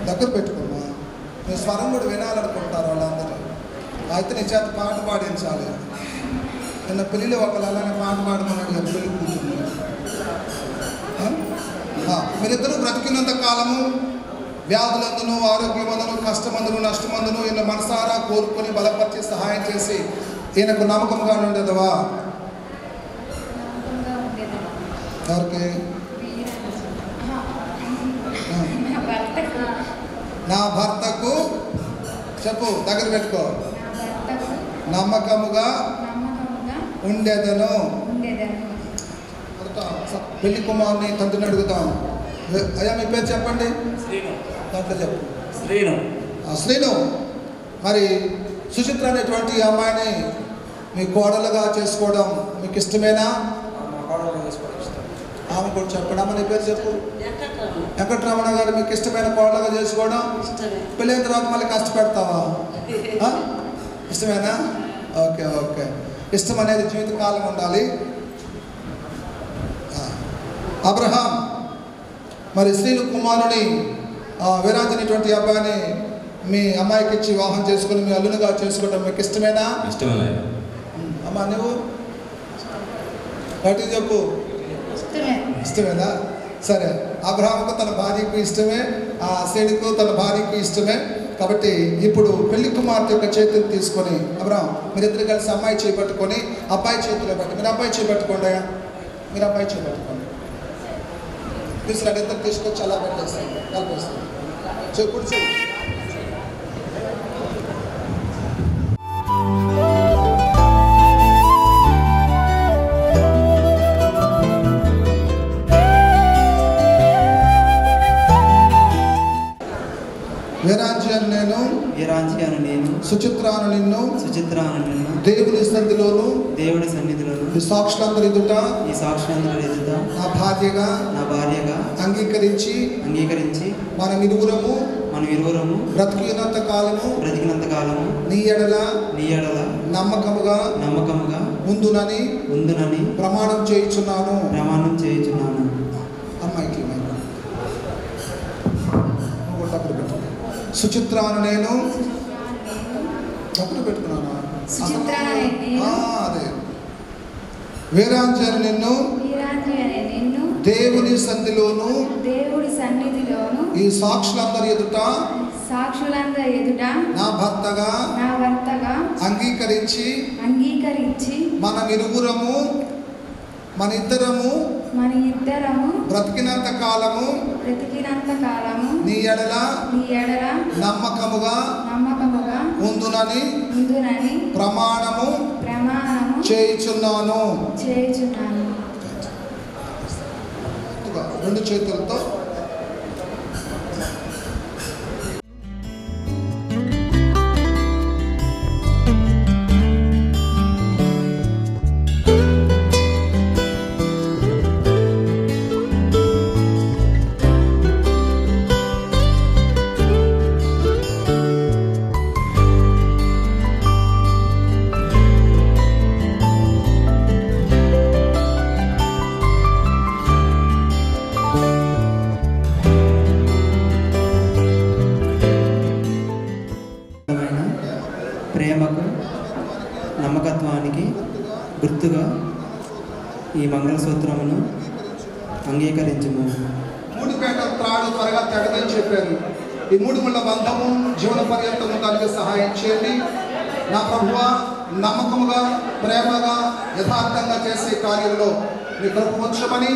[SPEAKER 8] దగ్గర పెట్టుకున్నా. నువ్వు స్వరం కూడా వినాలనుకుంటారు వాళ్ళందరూ. అయితే నీ చేత పాట పాడించాలి. నిన్న పెళ్ళిలో ఒకళ్ళు అలానే పాట పాడమన్నాడు కదా, పెళ్ళి కూర్చుంది. మీరిద్దరూ బ్రతికినంత కాలము వ్యాధులందును ఆరోగ్యమందును కష్టమందును నష్టమందును ఈయన మనసారా కోరుకొని బలపరిచి సహాయం చేసి ఈయనకు నమ్మకంగా ఉండేదవా? ఎవరికి? నా భర్తకు చెప్పు, దగ్గర పెట్టుకో. నమ్మకముగా ఉండేదను. పెళ్లి కుమారుని తండ్రిని అడుగుతాం. అయ్యా మీ పేరు చెప్పండి. దాంట్లో చెప్పు. శ్రీను. మరి సుచిత్ర అనేటువంటి అమ్మాయిని మీ కోడలుగా చేసుకోవడం మీకు ఇష్టమేనా? ఆమె కూడా చెప్పండి. అమ్మ నీ పేరు చెప్పు. వెంకటరమణ గారు మీకు ఇష్టమైన కోడలుగా చేసుకోవడం? పెళ్ళైన తర్వాత మళ్ళీ కష్టపెడతావా? ఇష్టమేనా? Okay okay. ఇష్టం అనేది జీవితకాలం ఉండాలి. అబ్రహాం మరి శ్రీను కుమారుని వీరాంజనేటువంటి అబ్బాయిని మీ అమ్మాయికి ఇచ్చి వివాహం చేసుకుని మీ అల్లునిగా చేసుకోవడం మీకు ఇష్టమేనా? అమ్మా నువ్వు గట్టిగా చెప్పు. ఇష్టమేనా? సరే, అబ్రహాముకు తన భార్యకు ఇష్టమే, శ్రీనుకు తన భార్యకు ఇష్టమే. కాబట్టి ఇప్పుడు పెళ్లి కుమార్తె యొక్క చేతిని తీసుకొని అబ్రహాం మీరిద్దరు కలిసి అమ్మాయి చేపట్టుకొని అబ్బాయి చేతిలో పెట్టి, మీరు అబ్బాయి చేపట్టుకోండి. మీరు అబ్బాయి చేపట్టుకోండి. తీసుకురండి, ఇద్దరు తీసుకొచ్చి అలా పెట్టేస్తాను, కలిపేస్తాను. చెప్పుడు వీరాంజి అని నేను సుచిత్ర అని నిన్ను దేవుని సన్నిధిలోను ఈ సాక్షులందరి ఎదుట నా భార్యగా అంగీకరించి మనం ఇరువురము బ్రతికినంత కాలము నీ ఎడల నమ్మకముగా ఉందునని ప్రమాణం చేయుచున్నాను. అమ్మాయికి సుచిత్ర అని నేను డబ్బులు పెట్టుకున్నాను.
[SPEAKER 2] సుచిత్ర అనే నేను
[SPEAKER 8] అదే వీరాంజలి నిన్ను
[SPEAKER 2] వీరాంజలి అనే నిన్ను
[SPEAKER 8] దేవుని సన్నిధిలోను
[SPEAKER 2] దేవుడి సన్నిధిలోను
[SPEAKER 8] ఈ సాక్షులందరి ఎదుట
[SPEAKER 2] సాక్షులందరి ఎదుట
[SPEAKER 8] నా భర్తగా అంగీకరించి మనమిరువురము మన ఇద్దరము బ్రతికినంత కాలము నీ ఎడల నమ్మకముగా ఉందునని ప్రమాణము చేయుచున్నాను. రెండు చేతులతో
[SPEAKER 3] ప్రేమకు నమ్మకత్వానికి గుర్తుగా ఈ మంగళసూత్రమును అంగీకరించుము.
[SPEAKER 8] మూడు పేట త్రాడు త్వరగా తెగదని చెప్పారు. ఈ మూడు ముళ్ళ బంధము జీవన పర్యంతము దానికి సహాయం చేయండి. నా ప్రభువా, నమ్మకముగా ప్రేమగా యథార్థంగా చేసే కార్యంలో మీ కృప ఉంచమని,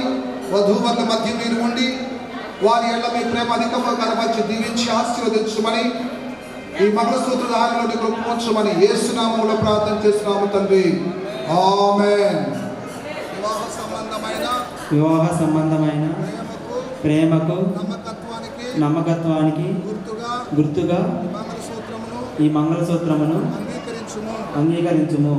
[SPEAKER 8] వధూవరుల మధ్య మీరు ఉండి వారి ఎళ్ళ మీ ప్రేమ అధికంగా కనపరిచి దీవించి ఆశీర్వదించమని, ఈ మంగళసూత్ర దారిలోని కృప ఉంచమని యేసునామములో ప్రార్థన చేస్తున్నాము తండ్రి. ఆమేన్.
[SPEAKER 3] వివాహ సంబంధమైన ప్రేమకు నమ్మకత్వానికి గుర్తుగా ఈ మంగళసూత్రమును అంగీకరించుము.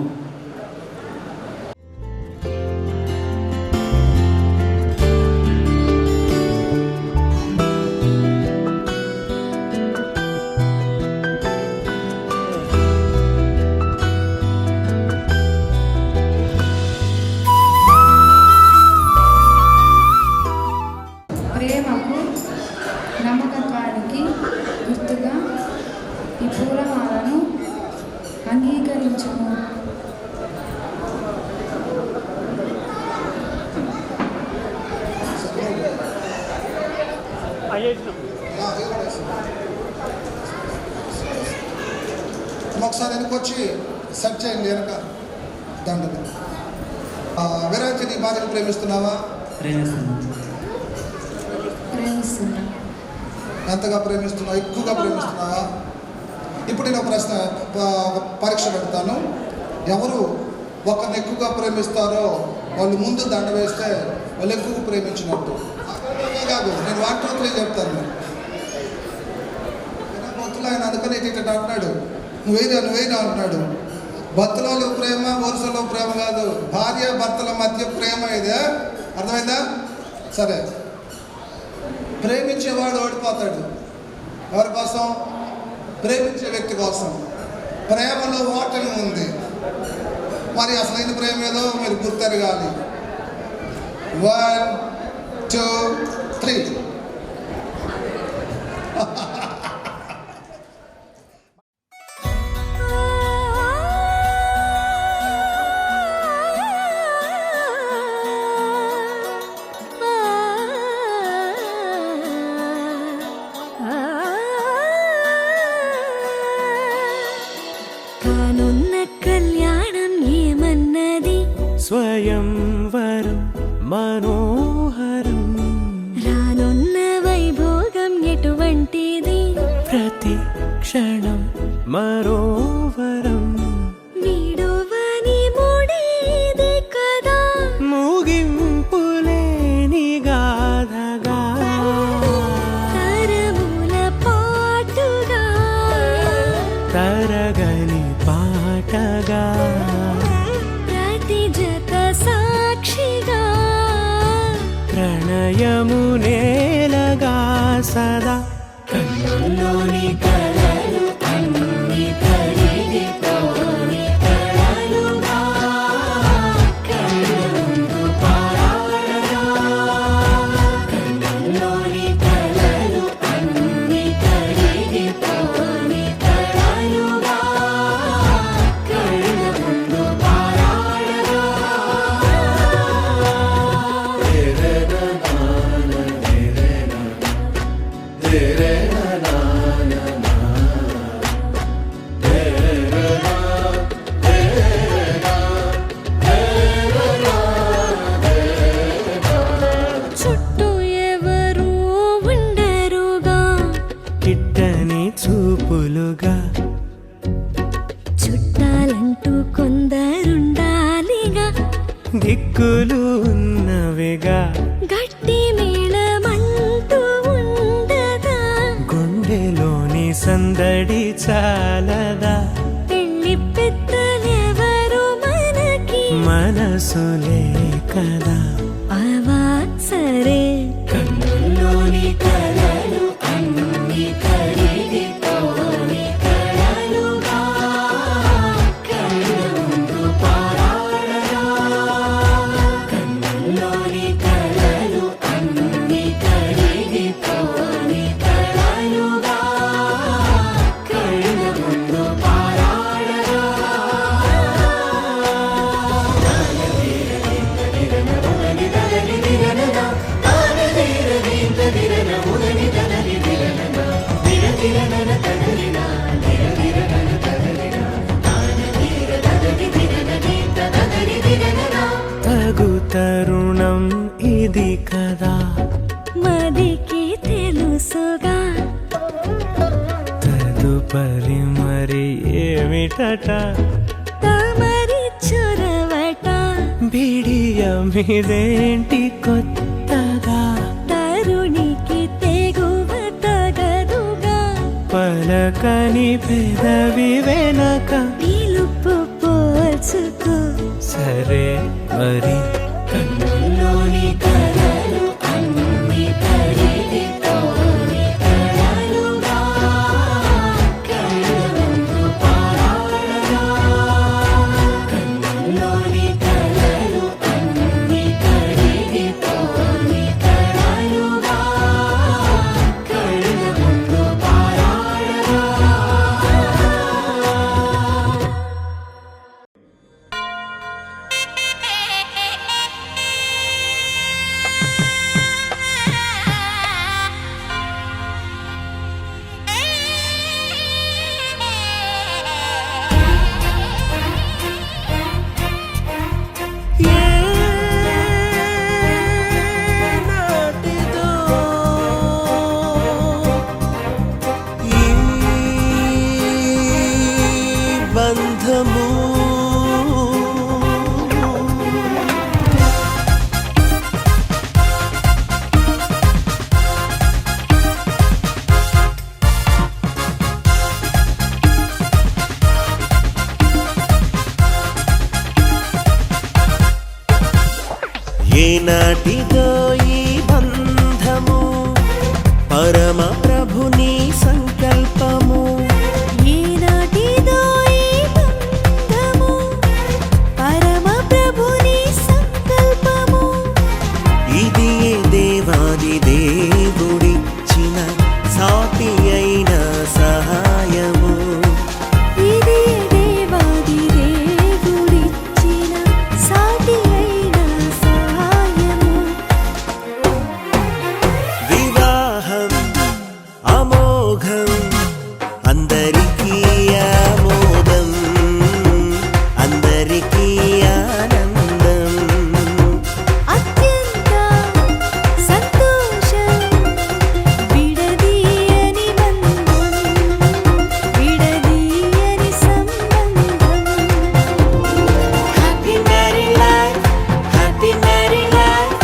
[SPEAKER 2] ప్రేమకు నమ్మకత్వానికి గుర్తుగా ఈ పూలమాలను అంగీకరించుము.
[SPEAKER 8] ఒకసారి వెనుకొచ్చి సెట్ చేయండి వెనక దండలు. విరాంచి నీ భార్యను ప్రేమిస్తున్నావా?
[SPEAKER 2] ప్రేమిస్తున్నా.
[SPEAKER 8] ఎంతగా ప్రేమిస్తున్నావు? ఎక్కువగా ప్రేమిస్తున్నావా? ఇప్పుడు నేను ఒక పరీక్ష పెడతాను. ఎవరు ఒకరిని ఎక్కువగా ప్రేమిస్తారో వాళ్ళు ముందు దండ వేస్తే వాళ్ళు ఎక్కువ ప్రేమించినట్టు కాదు. నేను 1 2 3 చెప్తాను. మొత్తులు ఆయన అందుకని ఇట్లా అంటున్నాడు, నువ్వేనా అంటున్నాడు. భర్తలో ప్రేమ వరుసలో ప్రేమ కాదు, భార్య భర్తల మధ్య ప్రేమ ఇదే. అర్థమైందా? సరే, ప్రేమించేవాడు ఓడిపోతాడు. ఎవరి కోసం? ప్రేమించే వ్యక్తి కోసం. ప్రేమలో ఓటమి ఉంది. మరి అసలైన ప్రేమ ఏదో మీరు గుర్తెరగాలి. 1 2 3.
[SPEAKER 5] కానున్న కళ్యాణం ఏమన్నది?
[SPEAKER 6] స్వయంవరం మనోహరం,
[SPEAKER 5] రానున్న వైభోగం ఎటువంటిది?
[SPEAKER 6] ప్రతి క్షణం మరోవరం,
[SPEAKER 5] వీడువని ముడిది కదా,
[SPEAKER 6] ముగింపులేని గాథగా,
[SPEAKER 5] తరముల పాటుగా,
[SPEAKER 6] తరగని పాటగా,
[SPEAKER 5] ప్రతి జత సాక్షిగా,
[SPEAKER 6] ప్రణయము నేలగా సదా. కన్నుల్లోని కలలు అన్ని కరిగిపోని కలలుగా, కళ్ళుందు పారాడగా. కన్నుల్లోని కలలు అన్ని కరిగిపోని కలలుగా, కళ్ళుందు దిక్కులు ఉన్నవిగా
[SPEAKER 5] గట్టి మేళమంటూ ఉండగా
[SPEAKER 6] గుండెలోని సందడి చాలదా
[SPEAKER 5] పెళ్లి పెద్దలెవరు మనకి
[SPEAKER 6] మనసులే కదా
[SPEAKER 5] అవా సరే
[SPEAKER 6] కన్నుల్లోని కలలు అన్ని కరిగిపోని కలలుగా కళ్ళ ముందు పారాడరా కన్నుల్లోని కలలు అన్ని కరిగిపోని కలలుగా కళ్ళ ముందు పారాడరా తగు తరుణం ఇది కదా
[SPEAKER 5] మదికి తెలుసుగా
[SPEAKER 6] తదుపరి మరి ఏమిటట
[SPEAKER 5] తమరి చొరవట
[SPEAKER 6] బిడియమిదేంటి కొత్తగా
[SPEAKER 5] తరుణికి తెగువ తగదుగా
[SPEAKER 6] పలకని పెదవి వెనక
[SPEAKER 5] పిలుపు పోల్చుకో
[SPEAKER 6] సరే మరి కన్నుల్లోని కలలు అన్ని కరిగిపోని కలలుగా కళ్ళ ముందు పారాడరా కన్నుల్లోని కలలు అన్ని కరిగిపోని కలలుగా కళ్ళ ముందు పారాడరా ఏనాటిదో ఈ బంధము ఏనాటిదో ఈ బంధము పరమ ప్రభుని సంకల్పము
[SPEAKER 5] ఈనాటిదో ఈ బంధము పరమ ప్రభుని సంకల్పము
[SPEAKER 6] ఇది దేవాది దేవుడిచ్చిన సాటి అయిన సహాయము
[SPEAKER 5] ఇది దేవాది దేవుడిచ్చిన సాటి అయిన సహాయము
[SPEAKER 6] వివాహం అమోఘం అందరికీ ఆమోదం అందరికీ ఆనందం
[SPEAKER 5] అత్యంత సంతోషం విడదీయని బంధం విడదీయని సంబంధం
[SPEAKER 6] happy married life happy married life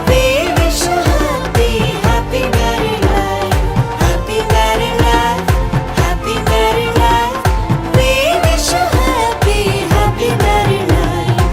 [SPEAKER 6] we wish happy happy married life happy married life happy married life we wish happy happy married life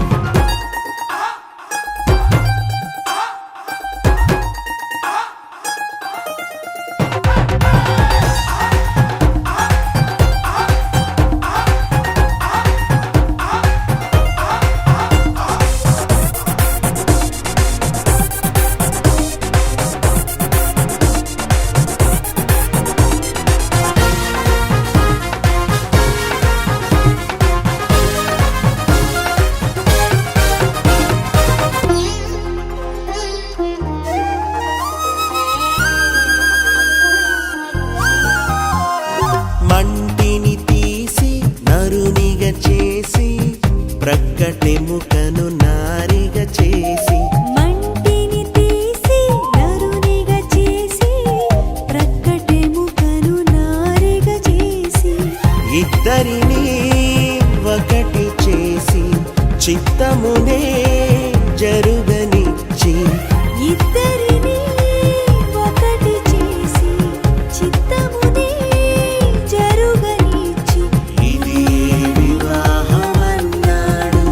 [SPEAKER 6] మంటిని తీసి నరునిగా చేసి ప్రక్కటెముకను నారిగా చేసి
[SPEAKER 5] మంటిని తీసి నరునిగా చేసి ప్రక్కటెముకను నారిగా చేసి
[SPEAKER 6] ఇద్దరిని ఒకటి చేసి చిత్తమునే జరుగనిచ్చి
[SPEAKER 5] ఇద్దరిని ఒకటి చేసి చిత్తముని జరుగనిచ్చి
[SPEAKER 6] ఇది వివాహమన్నాడు,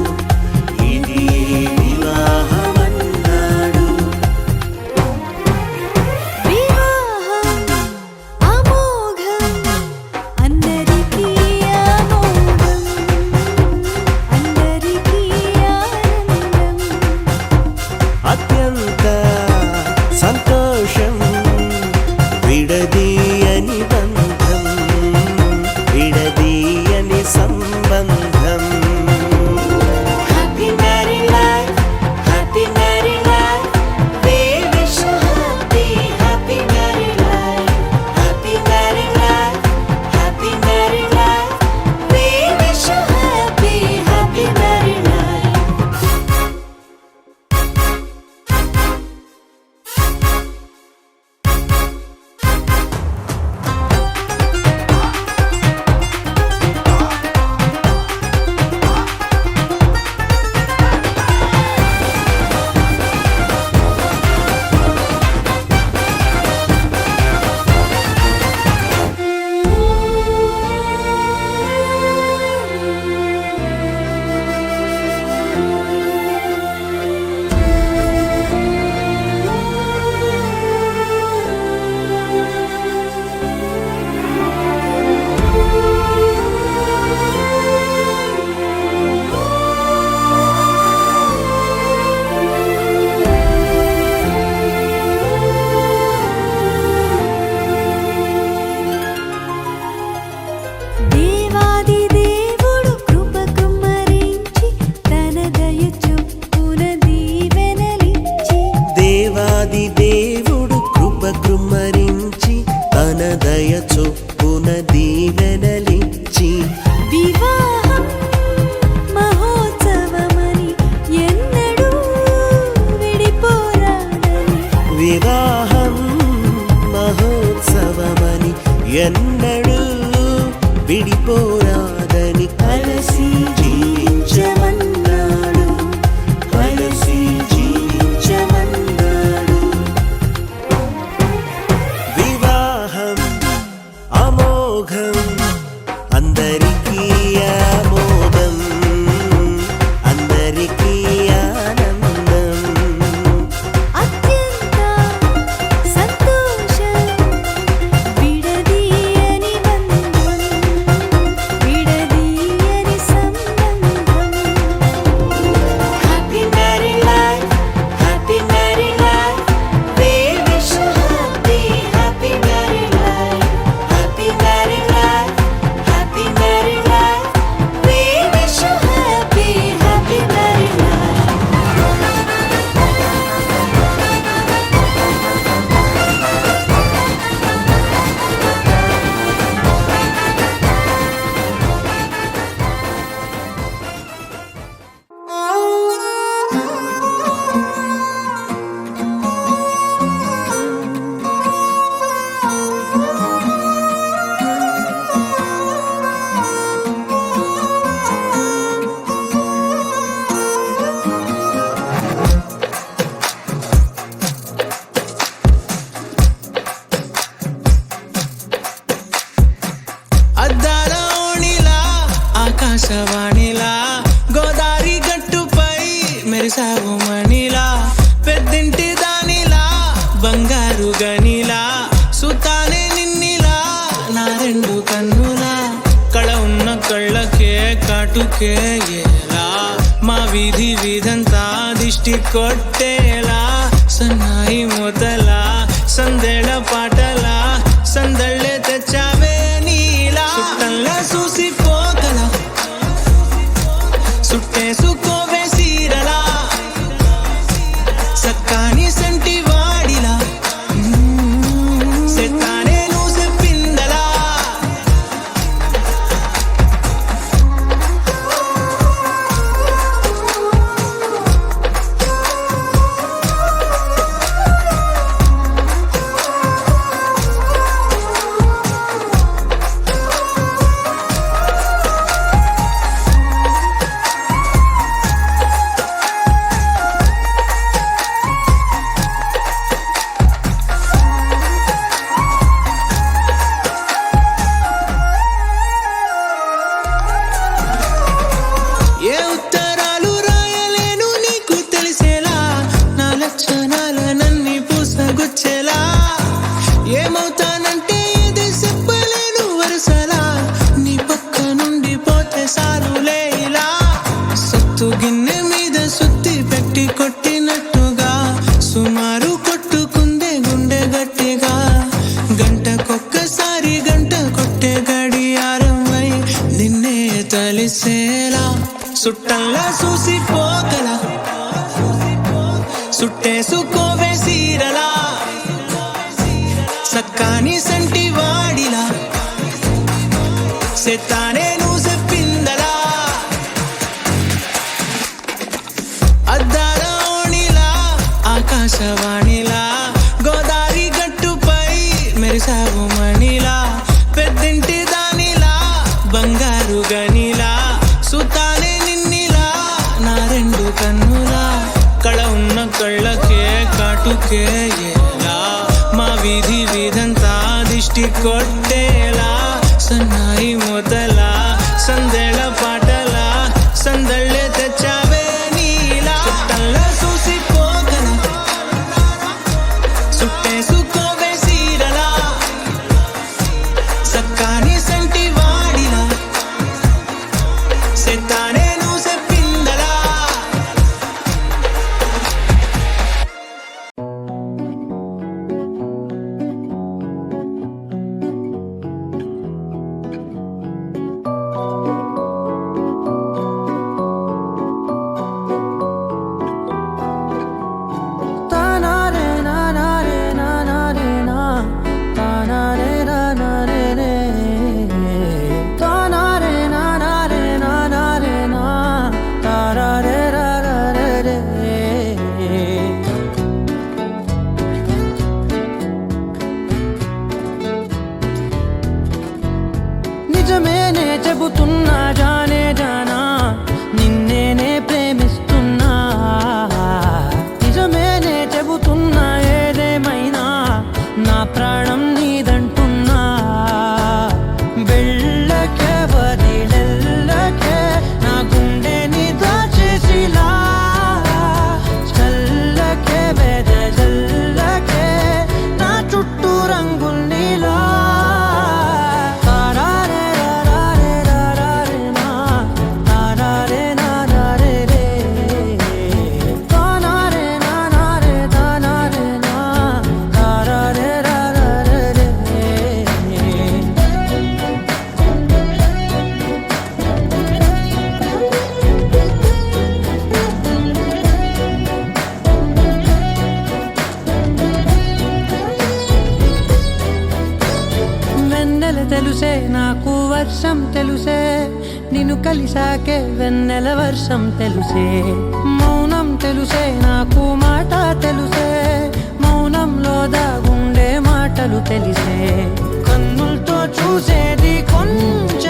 [SPEAKER 6] ఇది వివాహమన్నాడు.
[SPEAKER 5] వివాహం అమోఘం అందరికీ ఆమోదం అందరికీ ఆనందం
[SPEAKER 6] అత్యంత సంతోషం విడదీయని బంధం విడదీయని సంబంధం. Happy married life, happy married life, we wish you happy married life, happy married life, happy married life, we wish you happy married life.
[SPEAKER 5] దేవాది దేవుడు కృప కుమ్మరించి తన దయ చొప్పున దీవెనలిచ్చి
[SPEAKER 6] దేవాది దేవుడు కృప కృమ్మరించి తన దయ చొప్పున దీవెనలిచ్చి
[SPEAKER 5] వివాహం మహోత్సవమని ఎన్నడూ విడిపోరాడని
[SPEAKER 6] వివాహం మహోత్సవమని ఎన్నడూ విడిపోరాదని కలిసి జీవించమన్నాడు, కలిసి జీవించమన్నాడు. వివాహం అమోఘం అందరికీ ఆమోదం అందరికీ ఆనందం.
[SPEAKER 5] అత్యంత సంతోషం విడదీయని బంధం విడదీయని సంబంధం.
[SPEAKER 6] Happy married life, happy married life, we wish you happy married life, happy married life, happy married life, we wish you happy married life.
[SPEAKER 9] అద్దాల ఓణిలా ఆకాశవాణిలా గోదారి గట్టుపై మెరిసావు మణిలా పెద్దింటి దానిలా బంగారు గనిలా సుతానే నిన్నిలా నా రెండు కన్నులా కళ ఉన్న కళ్ళకే కాటుకే ఎలా మా వీధి వీధంతా దిష్టి కొట్టేలా సన్నాయి మూతలా సందేళ పాటలా సందళ్ళే తెచ్చావే నీలా సుట్టంలా చూసిపోగల సుట్టేసుకోవే సీరలా సక్కాని సంటి వాడిలా సెత్తానే నువ్వు చెప్పిందలా గిన్నె మీద సుత్తి పెట్టి కొట్టినట్టుగా సుమారు కొట్టుకుందే గుండె గట్టిగా గంటకొక్కసారి గంట కొట్టే గడియారమై నిన్నే తలిసేలా సుట్టంలా చూసిపోగల సుట్టేసుకోవే సీరలా సక్కాని సంటి వాడిలా సెత్తానే నువ్వు చెప్పిందలా అద్దాల ఓణిలా ఆకాశవాణిలా గోదావరి గట్టుపై మెరిసావు మణిలా పెద్దింటి దానిలా బంగారు గనిలా సుతానే నిన్నిలా నా రెండు కన్నులా కళ ఉన్న కళ్ళకే కాటుకే ఎలా మా వీధి వీధంతా దిష్టి కొట్టేలా సన్నాయి మొదలా సందేళ పాటలా సందళ్ళే తెచ్చావే నీలా చుట్టంలా చూసిపోగల సుట్టేసుకోవే సీరలా సక్కాని సంటి వాడిలా సెత్తానే నువ్వు చెప్పిందలా నిజమేనే చెబుతున్నా జానే జానా నిన్నేనే ప్రేమిస్తున్నా నిజమేనే చెబుతున్నా ఏదేమైనా నా ప్రాణం నీదంటున్నా వెళ్ళకే వదిలెల్లకే నా గుండెని దాచేసిలా చల్లకే వెదజల్లకే నా చుట్టూ రంగుల్నిలా తెలుసే నాకు వర్షం తెలుసే నిన్ను కలిసాకే వెన్నెల వర్షం తెలుసే మౌనం తెలుసే నాకు మాట తెలుసే మౌనంలో దాగుండే మాటలు తెలిసే కన్నులతో చూసేది కొంచెం